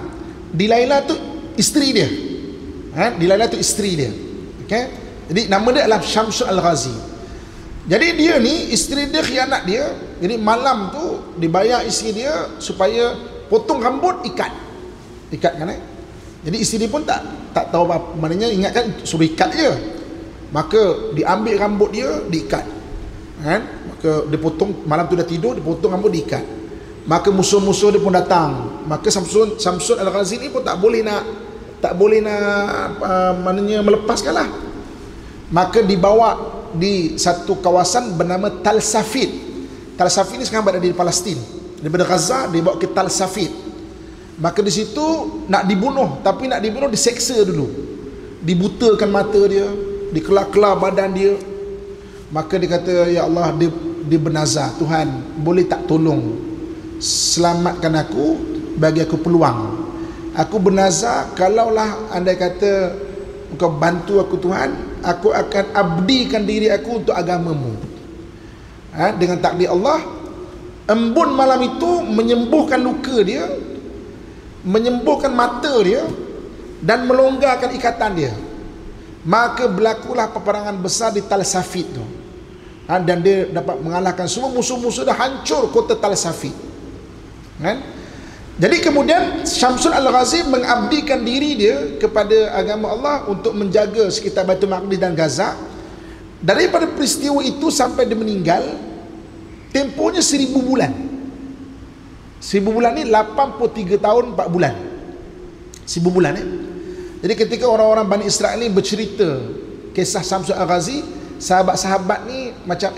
Dilaila tu isteri dia. Dilaila tu isteri dia. Okey. Jadi nama dia adalah Syamsun Al-Ghazi. Jadi dia ni, isteri dia khianat dia. Jadi malam tu dibayar isteri dia supaya potong rambut, ikat kan. Jadi isteri pun tak tahu apa, maknanya ingatkan suruh ikat je. Maka diambil rambut dia, diikat. Maka dia potong, malam tu dah tidur, dia potong rambut, diikat. Maka musuh-musuh dia pun datang. Maka Syamsun Al-Ghazi ni pun tak boleh nak maknanya melepaskan lah. Maka dibawa di satu kawasan bernama Tal Safid. Tal Safid ni sekarang berada di Palestin. Daripada Gaza dibawa ke Tal Safid. Maka di situ nak dibunuh, tapi nak dibunuh diseksa dulu. Dibutakan mata dia, dikelar-kelar badan dia. Maka dia kata, ya Allah, dia bernazar, Tuhan boleh tak tolong selamatkan aku, bagi aku peluang. Aku bernazar, kalaulah andai kata Engkau bantu aku Tuhan, aku akan abdikan diri aku untuk agamamu. Dengan takdir Allah, embun malam itu menyembuhkan luka dia, menyembuhkan mata dia, dan melonggarkan ikatan dia. Maka berlakulah peperangan besar di Tal Safid tu. Dan dia dapat mengalahkan semua musuh-musuh, dah hancur kota Tal Safid. Jadi kemudian Syamsul Al-Ghazi mengabdikan diri dia kepada agama Allah untuk menjaga sekitar Baitul Maqdis dan Gaza. Daripada peristiwa itu sampai dia meninggal, tempohnya 1000 bulan. 1000 bulan ni 83 tahun 4 bulan. 1000 bulan Jadi ketika orang-orang Bani Israel ni bercerita kisah Syamsul Al-Ghazi, sahabat-sahabat ni macam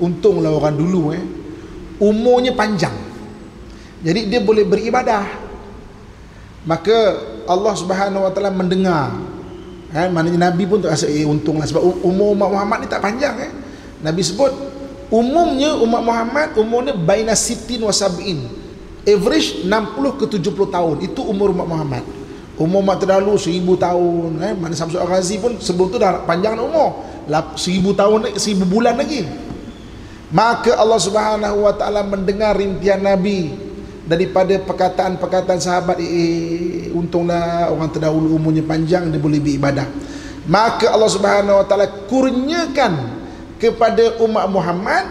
untunglah orang dulu umurnya panjang, jadi dia boleh beribadah. Maka Allah Subhanahu Wa Taala mendengar, maknanya Nabi pun rasa untunglah, sebab umur umat Muhammad ni tak panjang. Nabi sebut umumnya umat Muhammad umurnya baina sitin wa sab'in, average 60 ke 70 tahun. Itu umur umat Muhammad. Umur umat terdahulu 1000 tahun. Mana Syamsul Al-Ghazi pun sebelum tu dah panjang umur, 1000 tahun, 1000 bulan lagi. Maka Allah Subhanahu Wa Taala mendengar rintihan Nabi daripada perkataan-perkataan sahabat, untunglah orang terdahulu umurnya panjang, dia boleh beribadah. Maka Allah Subhanahu Wa Taala kurniakan kepada umat Muhammad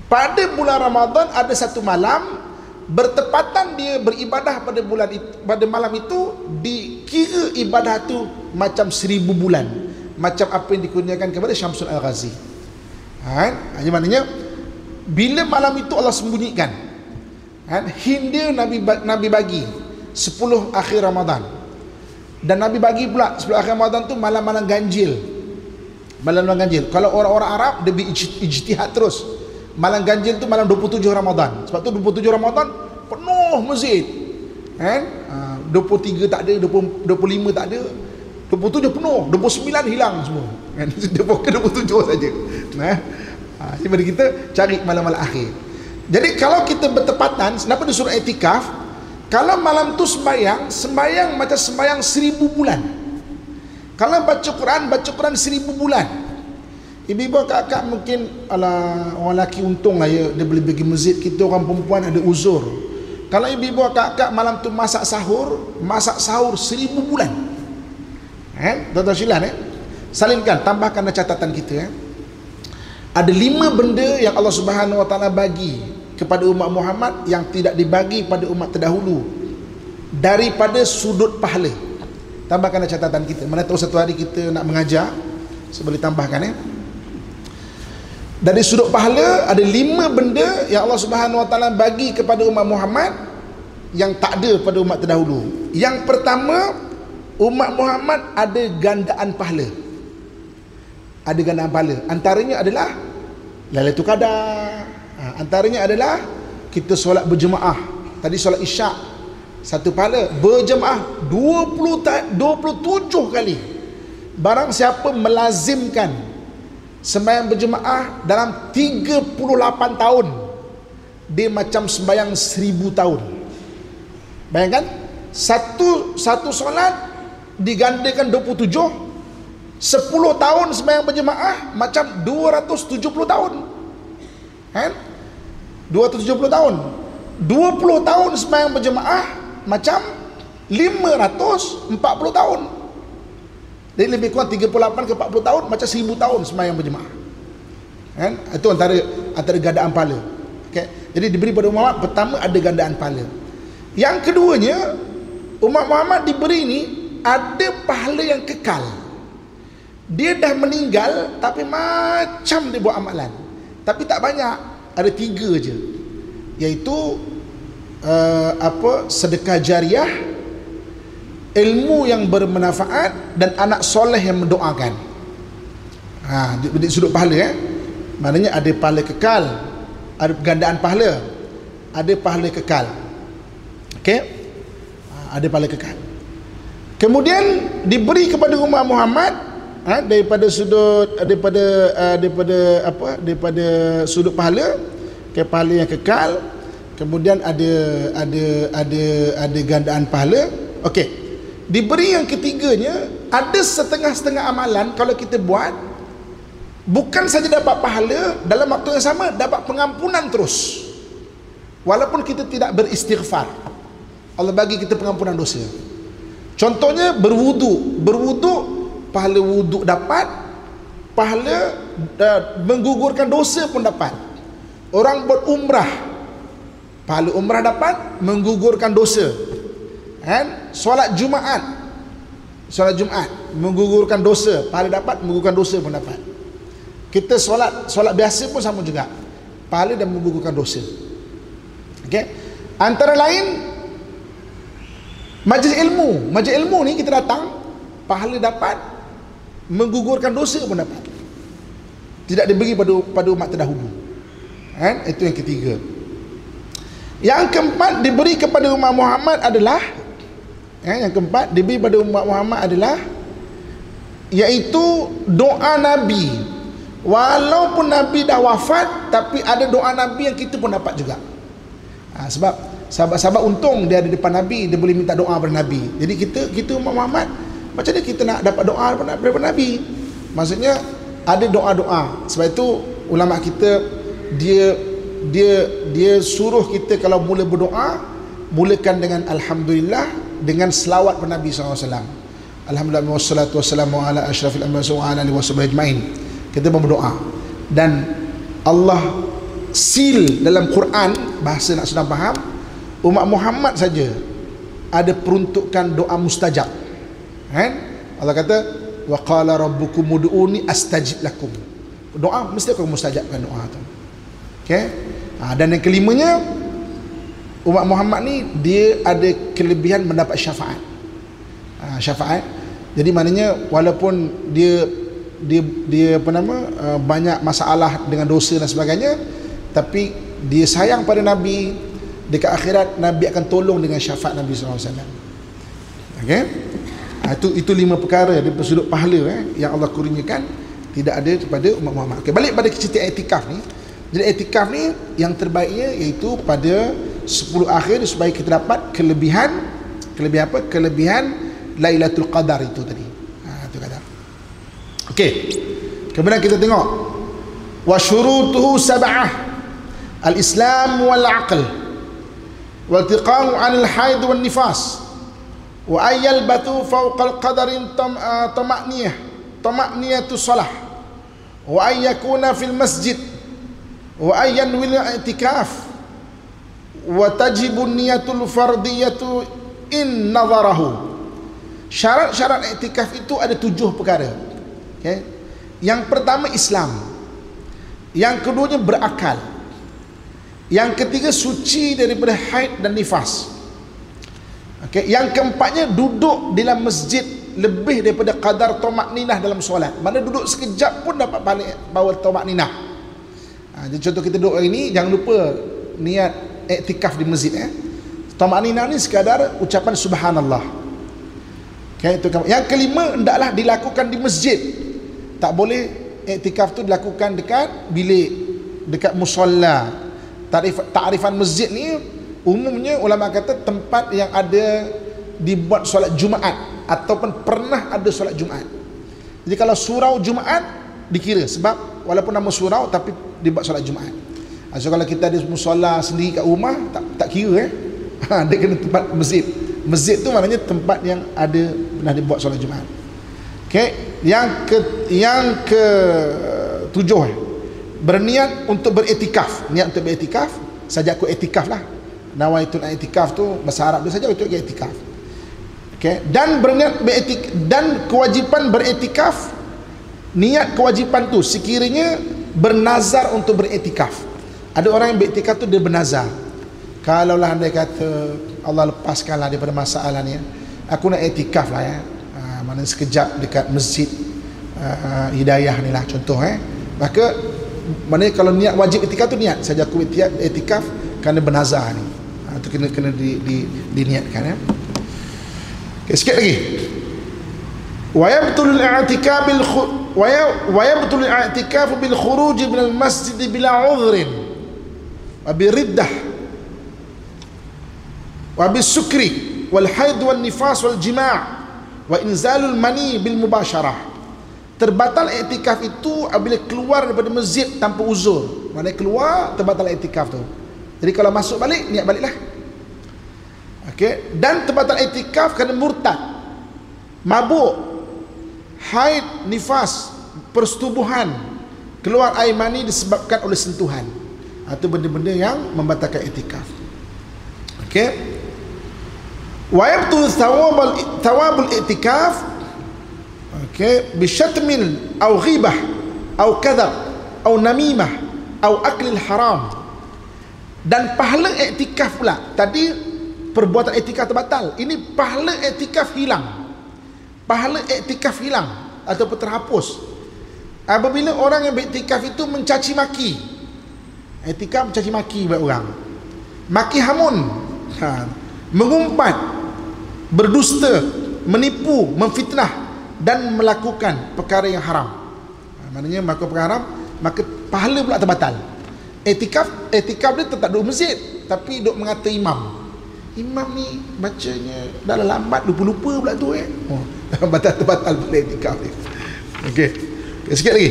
pada bulan Ramadan ada satu malam, bertepatan dia beribadah pada bulan itu, pada malam itu dikira ibadah tu macam 1000 bulan, macam apa yang dikurniakan kepada Syamsul Al-Ghazi. Maknanya bila malam itu Allah sembunyikan, Hindia Nabi bagi 10 akhir Ramadan, dan Nabi bagi pula 10 akhir Ramadan tu malam-malam ganjil. Malam-malam ganjil, kalau orang-orang Arab dia ijtihad terus, malam ganjil tu malam 27 Ramadan. Sebab tu 27 Ramadan penuh masjid, 23 tak ada, 25 tak ada, 27 penuh, 29 hilang semua, dia fokus 27 saja. Jadi kita cari malam-malam akhir. Jadi kalau kita bertepatan, kenapa disuruh i'tikaf? Kalau malam tu sembayang macam sembayang 1000 bulan. Kalau baca Quran 1000 bulan. Ibu-ibu kakak mungkin orang lelaki untung lah ya, dia boleh pergi masjid. Kita orang perempuan ada uzur. Kalau ibu-ibu kakak malam tu masak sahur 1000 bulan. Tuan-tuan silan salinkan, tambahkan catatan kita. Ada 5 benda yang Allah Subhanahu Wa Taala bagi kepada umat Muhammad yang tidak dibagi pada umat terdahulu daripada sudut pahala. Tambahkan catatan kita. Mana tahu satu hari kita nak mengajar, boleh tambahkan Dari sudut pahala ada 5 benda yang Allah Subhanahu Wa Taala bagi kepada umat Muhammad yang tak ada pada umat terdahulu. Yang pertama, umat Muhammad ada gandaan pahala. Ada gandaan pahala. Antaranya adalah Lailatul Qadar. Antaranya adalah kita solat berjemaah. Tadi solat Isyak, satu pahala. Berjemaah 27 kali. Barang siapa melazimkan sembahyang berjemaah dalam 38 tahun, dia macam sembahyang 1000 tahun. Bayangkan, satu solat digandakan 27, 10 tahun sembahyang berjemaah macam 270 tahun. 270 tahun. 20 tahun sembahyang berjemaah macam 540 tahun. Jadi lebih kurang 38 ke 40 tahun macam 1000 tahun sembahyang berjemaah. Itu antara gandaan pahala. Jadi diberi pada umat Muhammad, pertama ada gandaan pahala. Yang keduanya, umat Muhammad diberi ni ada pahala yang kekal. Dia dah meninggal tapi macam dia buat amalan, tapi tak banyak, ada 3 je, iaitu sedekah jariah, ilmu yang bermanfaat, dan anak soleh yang mendoakan. Di sudut pahala maknanya ada pahala kekal, ada gandaan pahala, ada pahala kekal. Okey, ada pahala kekal. Kemudian diberi kepada umat Muhammad daripada sudut daripada sudut pahala, pahala yang kekal. Kemudian ada gandaan pahala. Okey, diberi yang ketiganya, ada setengah-setengah amalan kalau kita buat, bukan saja dapat pahala, dalam waktu yang sama dapat pengampunan terus, walaupun kita tidak beristighfar. Allah bagi kita pengampunan dosa. Contohnya berwuduk, pahala wuduk dapat, pahala menggugurkan dosa pun dapat. Orang buat umrah, pahala umrah dapat, menggugurkan dosa. Solat Jumaat menggugurkan dosa, pahala dapat, menggugurkan dosa pun dapat. Kita solat biasa pun sama juga, pahala dan menggugurkan dosa. Okey, antara lain majlis ilmu ni kita datang, pahala dapat, menggugurkan dosa pun dapat. Tidak diberi pada umat terdahulu. Itu yang ketiga. Yang keempat diberi kepada umat Muhammad adalah iaitu doa Nabi. Walaupun Nabi dah wafat, tapi ada doa Nabi yang kita pun dapat juga. Sebab sahabat-sahabat untung dia ada depan Nabi, dia boleh minta doa pada Nabi. Jadi kita umat Muhammad, macam mana kita nak dapat doa daripada Nabi? Maksudnya ada doa-doa. Sebab itu ulama kita dia suruh kita kalau mula berdoa, mulakan dengan alhamdulillah, dengan selawat pada Nabi SAW. Alhamdulillah wassalatu wassalamu ala asyrafil anbiya'i wa ala alihi washabbihi ajmain. Kita berdoa, dan Allah seal dalam Quran, bahasa nak senang faham, umat Muhammad saja ada peruntukan doa mustajab. Allah kata wa qala rabbukum ud'uni astajib lakum. Doa mesti akan mustajabkan doa tu. Okey. Dan yang kelimanya, umat Muhammad ni dia ada kelebihan mendapat syafaat. Syafaat. Jadi maknanya walaupun dia banyak masalah dengan dosa dan sebagainya, tapi dia sayang pada Nabi, dekat akhirat Nabi akan tolong dengan syafaat Nabi SAW. Okey. Itu 5 perkara dari sudut pahala yang Allah kurniakan tidak ada kepada umat Muhammad. Okey, balik pada cerita iktikaf ni. Jadi iktikaf ni yang terbaiknya iaitu pada 10 akhir, supaya kita dapat kelebihan apa? Kelebihan Lailatul Qadar itu tadi. Itu kata. Okey. Kemudian kita tengok wa syurutuhu sab'ah. Al-Islam wal aql wal tiqam 'anil haid wan nifas wa ayyal batu fawqa al-qadarin tama'niyatu salah wa ayyakuna fil masjid wa ayyan wil i'tikaf wa tajibu niyatul fardiyatu in nadharahu. Syarat-syarat i'tikaf itu ada 7 perkara. Okay. Yang pertama Islam, yang keduanya berakal, yang ketiga suci daripada haid dan nifas. Okay. Yang keempatnya duduk dalam masjid lebih daripada qadar tamakninah dalam solat. Mana duduk sekejap pun dapat balik bawa tamakninah. Jadi contoh kita duduk hari ni, jangan lupa niat iktikaf di masjid. Tamakninah ni sekadar ucapan subhanallah. Okay, itu. Yang kelima, hendaklah dilakukan di masjid. Tak boleh iktikaf tu dilakukan dekat bilik, dekat musalla. Takrifan masjid ni umumnya ulama kata tempat yang ada dibuat solat Jumaat ataupun pernah ada solat Jumaat. Jadi kalau surau Jumaat dikira, sebab walaupun nama surau tapi dibuat solat Jumaat. So kalau kita ada musalla sendiri kat rumah, tak kira dia kena tempat masjid. Masjid tu maknanya tempat yang ada pernah dibuat solat Jumaat. Okey, yang ke 7 berniat untuk beriktikaf. Niat untuk beriktikaf, saja aku iktikaf lah. Nawaitul iktikaf tu bahasa Arab dia saja untuk iktikaf. Okey, dan berniat beriktikaf, dan kewajipan beriktikaf, niat kewajipan tu sekiranya bernazar untuk beriktikaf. Ada orang yang beriktikaf tu dia bernazar. Kalaulah andai kata Allah lepaskanlah daripada masalah ni, aku nak iktikaf lah mana sekejap dekat masjid hidayah ni lah contoh. Maka maknanya kalau niat wajib itikaf tu niat saja aku itikaf kerana bernazar ni. Itu kena diniatkan. Okay, sikit lagi. Wa yabtul i'tikaf bil khuruj min al masjid bila udhrin wa bi riddah wa bis sukri wal haid wal nifas wal jima' wa inzalul mani bil mubasyarah. Terbatal iktikaf itu apabila keluar daripada masjid tanpa uzur. Maknanya keluar terbatal iktikaf tu. Jadi kalau masuk balik niat baliklah. Okey, dan terbatal iktikaf kerana murtad, mabuk, haid, nifas, persetubuhan, keluar air mani disebabkan oleh sentuhan. Itu benda-benda yang membatalkan iktikaf. Okey. Wa yabtul thawabul iktikaf bisyatmil au ghibah au kadhab au namimah au aklil haram. Dan pahala iktikaf pula, tadi perbuatan iktikaf terbatal, ini pahala iktikaf hilang. Pahala iktikaf hilang ataupun terhapus apabila orang yang beriktikaf itu mencaci maki. Iktikaf mencaci maki buat orang, maki hamun, mengumpat, berdusta, menipu, memfitnah dan melakukan perkara yang haram. Maknanya melakukan perkara haram, maka pahala pula terbatal. Iktikaf dia tetap duduk masjid tapi duduk mengata imam. Imam ni bacanya dah lambat, lupa-lupa pula tu terbatal pula iktikaf dia. Okey. Sikit lagi.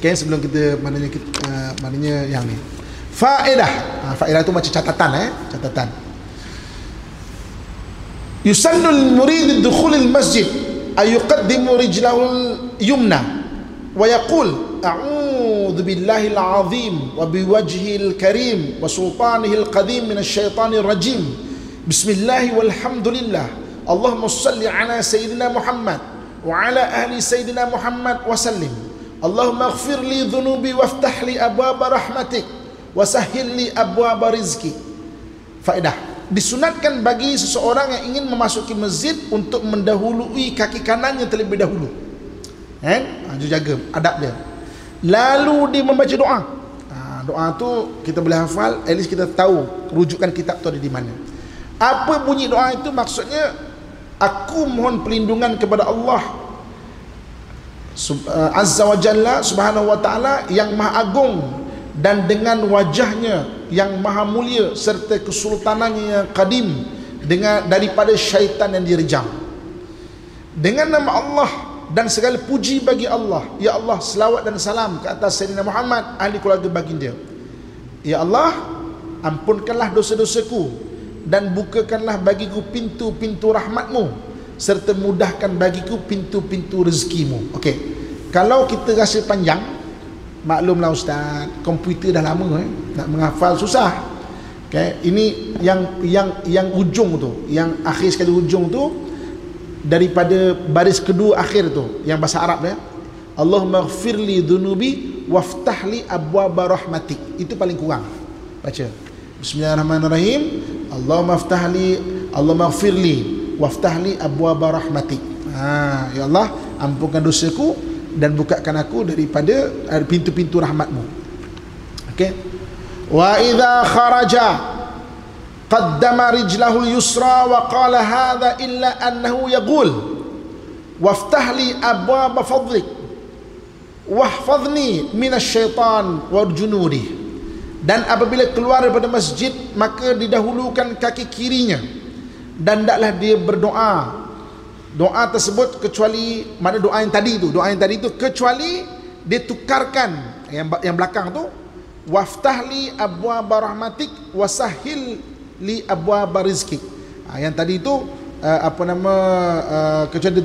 Okey, sebelum kita maknanya yang ni. Faedah. Faedah tu macam catatan. Yusannul murid dukhul al-masjid ayuqaddimu rijlahul yumna wa yaqul a'udzu billahil azim wa biwajhil karim wa sultanihil qadim minasy syaithanir rajim bismillahi walhamdulillah Allahumma shalli ala sayyidina Muhammad wa ala ahli sayyidina Muhammad wa sallim Allahumma ighfir li dhunubi waftah li abwaaba rahmatik wa sahhil li abwaaba rizki. Faedah, disunatkan bagi seseorang yang ingin memasuki masjid untuk mendahului kaki kanannya terlebih dahulu. Jaga adab dia. Lalu dia membaca doa. Doa tu kita boleh hafal, at least kita tahu rujukan kitab tu ada di mana. Apa bunyi doa itu? Maksudnya, aku mohon perlindungan kepada Allah Azza wa Jalla, Subhanahu wa Ta'ala, yang maha agung, dan dengan wajahnya yang maha mulia serta kesultanannya yang qadim, daripada syaitan yang direjam. Dengan nama Allah dan segala puji bagi Allah. Ya Allah, selawat dan salam ke atas Sayyidina Muhammad, ahli keluarga baginda. Ya Allah, ampunkanlah dosa-dosaku dan bukakanlah bagiku pintu-pintu rahmatmu serta mudahkan bagiku pintu-pintu rezekimu. Okey, kalau kita rasa panjang, maklumlah ustaz, komputer dah lama nak menghafal susah. Okay, ini yang ujung tu, yang akhir sekali ujung tu, daripada baris kedua akhir tu, yang bahasa Arab ya. Allahumma ighfirli dhunubi waftahli abwaaba rahmatik. Itu paling kurang. Baca Bismillahirrahmanirrahim. Allahumma ighfirli waftahli abwaaba rahmatik. Ya Allah, ampunkan dosaku dan bukakan aku daripada pintu-pintu rahmatmu. Okey. Wa idza kharaja qaddama rijlahu al-yusra wa qala hadha illa annahu yaqul waftah li abwaaba fadlik wahfazni minasy syaitan warjunudi. Dan apabila keluar daripada masjid, maka didahulukan kaki kirinya dan hendaklah dia berdoa. Doa tersebut kecuali mana doa yang tadi tu kecuali dia tukarkan yang belakang tu, waftahli abwaaba rahmatik wasahhil li abwaaba rizki. Yang tadi itu kecuali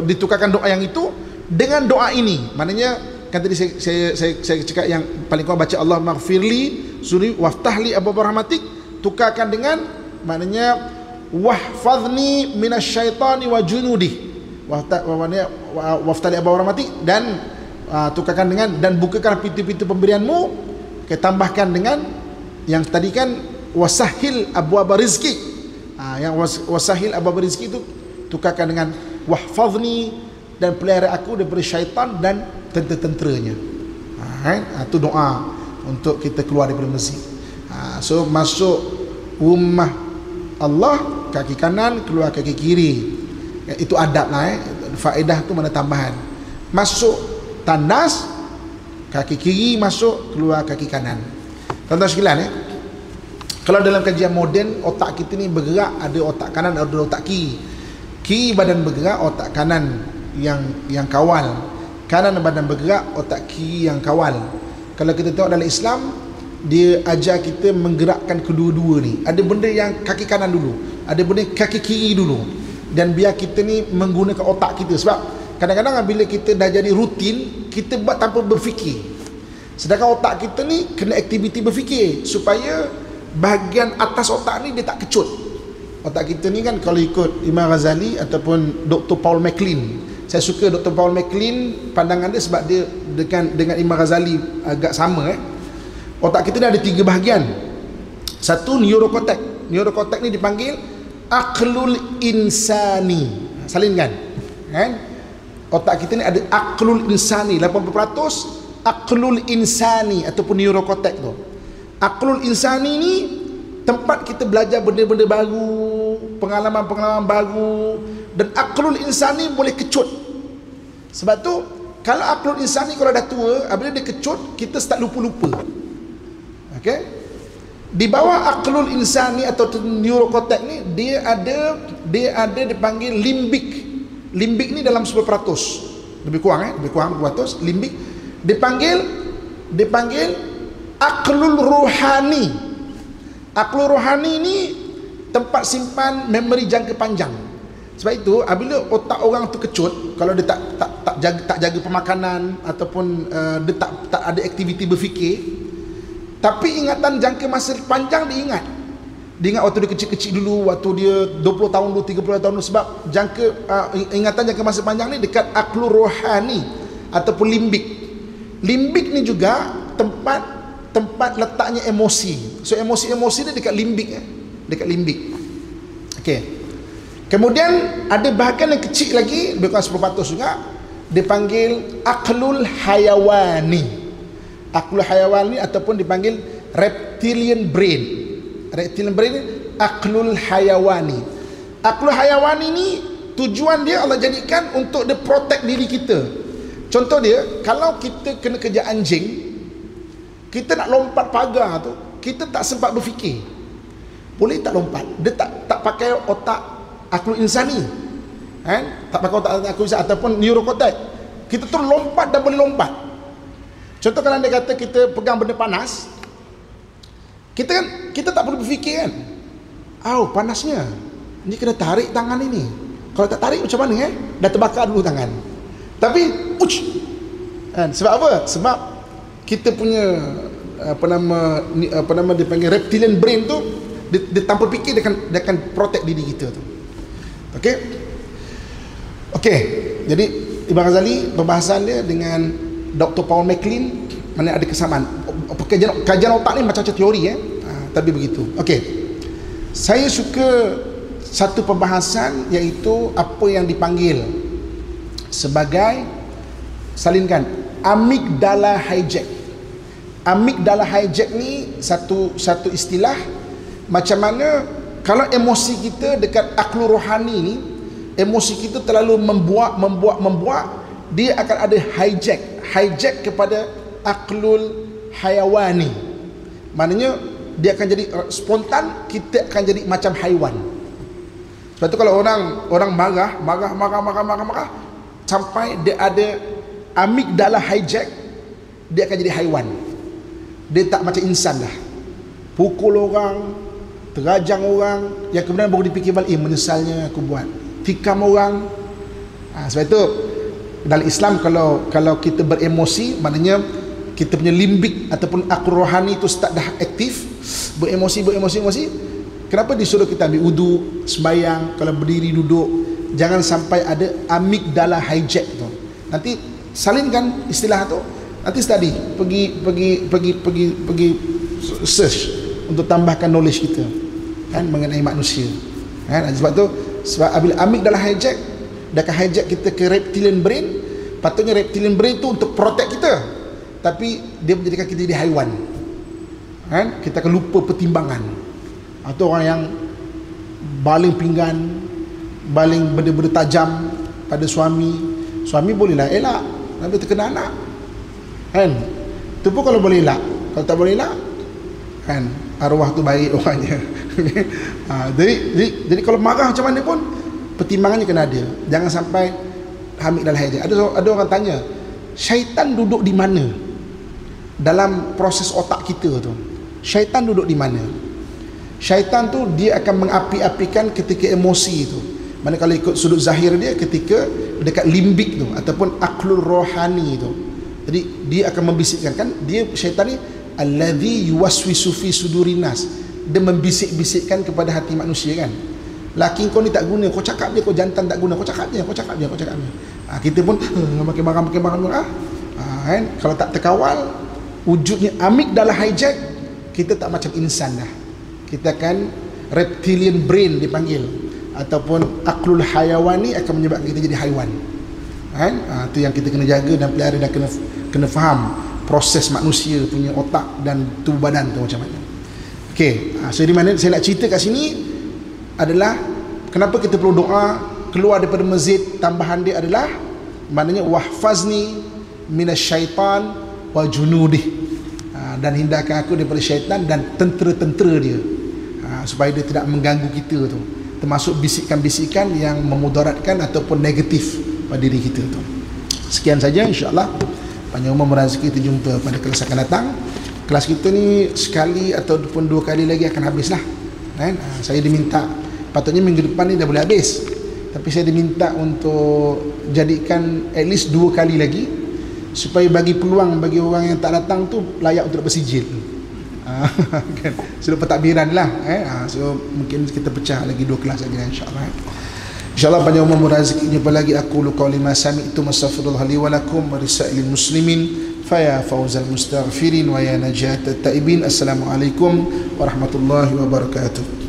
ditukarkan doa yang itu dengan doa ini. Maknanya kan tadi saya cakap yang paling kurang baca Allah maghfirli suri waftahli abwaaba rahmatik, tukarkan dengan maknanya wahfazni minasyaitani wa junudi. Waftali abwaaba rahmatik, dan tukarkan dengan dan bukakan pintu-pintu pemberianmu. Okay, tambahkan dengan yang tadi kan wasahil abwaaba rizki. Yang wasahil abwaaba rizki itu tukarkan dengan wahfazni, dan pelihara aku daripada syaitan dan tentera-tenteranya. Itu doa untuk kita keluar daripada masjid. So masuk rumah Allah kaki kanan, keluar kaki kiri. Itu adab lah. Faedah tu mana tambahan. Masuk tandas kaki kiri, masuk keluar kaki kanan. Tuan-tuan sekalian, kalau dalam kajian moden, otak kita ni bergerak, ada otak kanan, ada otak kiri. Kiri badan bergerak, otak kanan yang kawal. Kanan badan bergerak, otak kiri yang kawal. Kalau kita tengok dalam Islam, dia ajar kita menggerakkan kedua-dua ni. Ada benda yang kaki kanan dulu, ada benda kaki kiri dulu. Dan biar kita ni menggunakan otak kita. Sebab kadang-kadang bila kita dah jadi rutin, kita buat tanpa berfikir. Sedangkan otak kita ni kena aktiviti berfikir, supaya bahagian atas otak ni dia tak kecut. Otak kita ni kan, kalau ikut Imam Ghazali ataupun Dr. Paul MacLean, saya suka Dr. Paul MacLean pandangan dia, sebab dia dengan Imam Ghazali agak sama. Otak kita ni ada 3 bahagian. Satu, neurocortex. Neurocortex ni dipanggil aqlul insani. Salinkan kan? Otak kita ni ada aqlul insani, 80% aqlul insani ataupun neurocortex tu. Aqlul insani ni tempat kita belajar benda-benda baru, pengalaman-pengalaman baru. Dan aqlul insani boleh kecut. Sebab tu kalau aqlul insani kalau dah tua, apabila dia kecut, kita start lupa-lupa. Okey? Di bawah aqlul insani atau neurocortex ni, dia ada dipanggil limbik. Limbik ni dalam 10%. Lebih kurang lebih kurang 10%. Limbik dipanggil aqlul rohani. Aqlul rohani ni tempat simpan memori jangka panjang. Sebab itu apabila otak orang tu kecut, kalau dia tak jaga pemakanan ataupun dia tak ada aktiviti berfikir, tapi ingatan jangka masa panjang dia ingat. Dia ingat waktu dia kecil-kecil dulu, waktu dia 20 tahun dulu, 30 tahun dulu. Sebab ingatan jangka masa panjang ni dekat aqlul rohani ataupun limbik. Limbik ni juga tempat letaknya emosi. So emosi dia dekat limbik, dekat limbik. Okey. Kemudian ada bahagian yang kecil lagi, bukan 10% juga, dipanggil aqlul hayawani. Aqlul hayawani ataupun dipanggil reptilian brain. Reptilian brain, aqlul hayawani. Aqlul hayawani ni tujuan dia Allah jadikan untuk dia protect diri kita. Contoh dia, kalau kita kena kejar anjing, kita nak lompat pagar tu, kita tak sempat berfikir. Boleh tak lompat? Dia tak pakai otak aqlul insani. Tak pakai otak aqlul insani ataupun neurocortex. Kita terus lompat dan boleh lompat. Contoh kalau dia kata kita pegang benda panas, kita tak perlu berfikir kan. Panasnya. Ni kena tarik tangan ini. Kalau tak tarik macam mana Dah terbakar dulu tangan. Tapi sebab apa? Sebab kita punya dipanggil reptilian brain tu, dia tanpa fikir dia akan protect diri kita tu. Okey. Jadi Imam Ghazali pembahasan dia dengan Dr. Paul MacLean mana ada kesamaan. Kajian otak ni macam teori tapi begitu. Okey. Saya suka satu pembahasan, iaitu apa yang dipanggil sebagai, salinkan, amigdala hijack. Amigdala hijack ni satu istilah macam mana kalau emosi kita dekat aqlul rohani ni, emosi kita terlalu membuat, dia akan ada hijack kepada aqlul hayawani. Maknanya dia akan jadi spontan, kita akan jadi macam haiwan. Sebab tu kalau orang marah sampai dia ada amigdala hijack, dia akan jadi haiwan. Dia tak macam insan dah. Pukul orang, terajang orang, yang kemudian baru dipikir balik, menyesalnya aku buat. Tikam orang. Sebab itu dalam Islam kalau kita beremosi, maknanya kita punya limbik ataupun aqlul rohani itu start dah aktif, beremosi. Kenapa disuruh kita ambil wudu, sembahyang, kalau berdiri duduk, jangan sampai ada amigdala hijack tu. Nanti salinkan istilah tu, nanti study, pergi search untuk tambahkan knowledge kita mengenai manusia. Sebab tu, sebab bila amigdala hijack, dia akan hijack kita ke reptilian brain. Patutnya reptilian brain tu untuk protect kita, tapi dia menjadikan kita jadi haiwan kan? Kita akan lupa pertimbangan. Atau orang yang baling pinggan, baling benda-benda tajam pada suami bolehlah elak, tapi terkena anak kan? Itu pun kalau boleh elak. Kalau tak boleh elak kan, arwah tu baik orangnya. Jadi kalau marah macam mana pun pertimbangannya kena ada. Jangan sampai ambil dalam hajat. Ada orang tanya, syaitan duduk di mana dalam proses otak kita tu? Syaitan duduk di mana? Syaitan tu dia akan mengapi-apikan ketika emosi tu. Mana kalau ikut sudut zahir dia ketika dekat limbik tu ataupun aklul rohani tu. Jadi dia akan membisikkan, kan dia syaitan ni allazi yuwaswisu fi sudurin nas. Dia membisik-bisikkan kepada hati manusia kan. Laki kau ni tak guna, kau cakap je. Kau jantan tak guna, kau cakap je. Kita pun makin marah kan. Kalau tak terkawal, wujudnya amigdala hijack, kita tak macam insan dah. Kita akan reptilian brain dipanggil, ataupun aklul hayawani akan menyebabkan kita jadi haiwan kan. Itu yang kita kena jaga dan pelihara, dan kena faham proses manusia punya otak dan tubuh badan tu macam mana. Okey, so di mana saya nak cerita kat sini adalah kenapa kita perlu doa keluar daripada masjid. Tambahan dia adalah maknanya wahfazni minasyaitan wa junudih, dan hindarkan aku daripada syaitan dan tentera-tentera dia, supaya dia tidak mengganggu kita tu, termasuk bisikan-bisikan yang memudaratkan ataupun negatif pada diri kita tu. Sekian saja, insya-Allah panjang umur rezeki, kita jumpa pada kelas akan datang. Kelas kita ni sekali ataupun 2 kali lagi akan habislah kan. Saya diminta, patutnya minggu depan ni dah boleh habis, tapi saya diminta untuk jadikan at least 2 kali lagi, supaya bagi peluang bagi orang yang tak datang tu layak untuk bersijil. Kan, sudah pentadbiran lah so mungkin kita pecah lagi 2 kelas lagi insya-Allah. InsyaAllah panjang umur rezeki. Jumpa lagi. Aku qauli ma sami'tu astaghfirullah li wa lakum wa lisailil muslimin fa ya fawzal mustaghfirin wa ya najatat taibin. Assalamualaikum warahmatullahi wabarakatuh.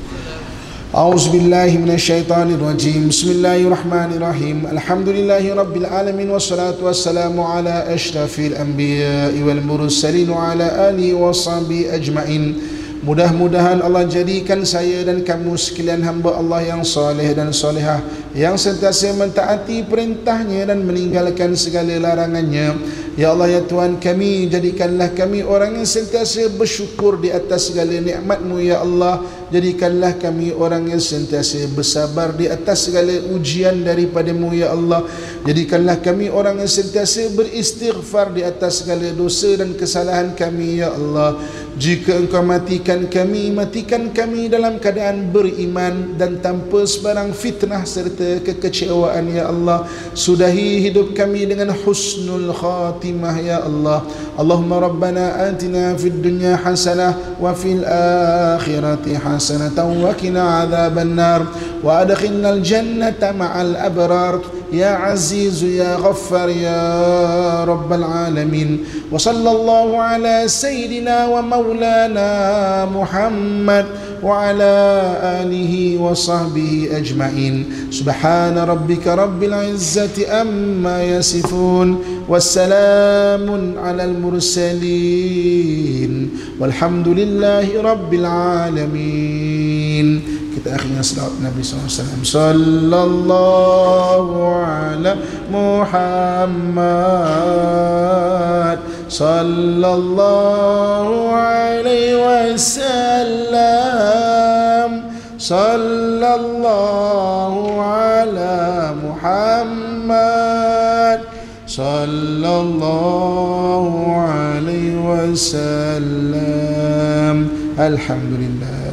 أعوذ بالله من الشيطان الرجيم. بسم الله الرحمن الرحيم. الحمد لله رب العالمين والصلاة والسلام على أشرف الأنبياء والمرسلين وعلى آله وصحبه أجمعين. Mudah-mudahan Allah jadikan saya dan kamu sekalian hamba Allah yang soleh dan solehah, yang sentiasa mentaati perintahnya dan meninggalkan segala larangannya. Ya Allah, ya Tuhan kami, jadikanlah kami orang yang sentiasa bersyukur di atas segala nikmat-Mu. Ya Allah, jadikanlah kami orang yang sentiasa bersabar di atas segala ujian daripada-Mu. Ya Allah, jadikanlah kami orang yang sentiasa beristighfar di atas segala dosa dan kesalahan kami. Ya Allah, jika Engkau matikan kami dalam keadaan beriman dan tanpa sebarang fitnah serta kekecewaan. Ya Allah, sudahi hidup kami dengan husnul khatimah. Ya Allah, Allahumma rabbana atina fid dunya hasanah wa fil akhirati hasanatan wa qina adzaban nar wa adkhilnal jannata ma'al abrar. Ya Aziz ya Ghaffar ya Rabbal Alamin. Wa sallallahu ala Sayyidina wa Maulana Muhammad wa ala alihi wa sahbihi ajma'in. Subhana rabbika rabbil izzati amma yasifun, wassalamun alal mursalin, walhamdulillahi rabbil alamin. Kita akhirnya salawat Nabi SAW. Sallallahu ala Muhammad, sallallahu alaihi wasallam, sallallahu ala Muhammad, sallallahu alaihi wasallam. Alhamdulillah.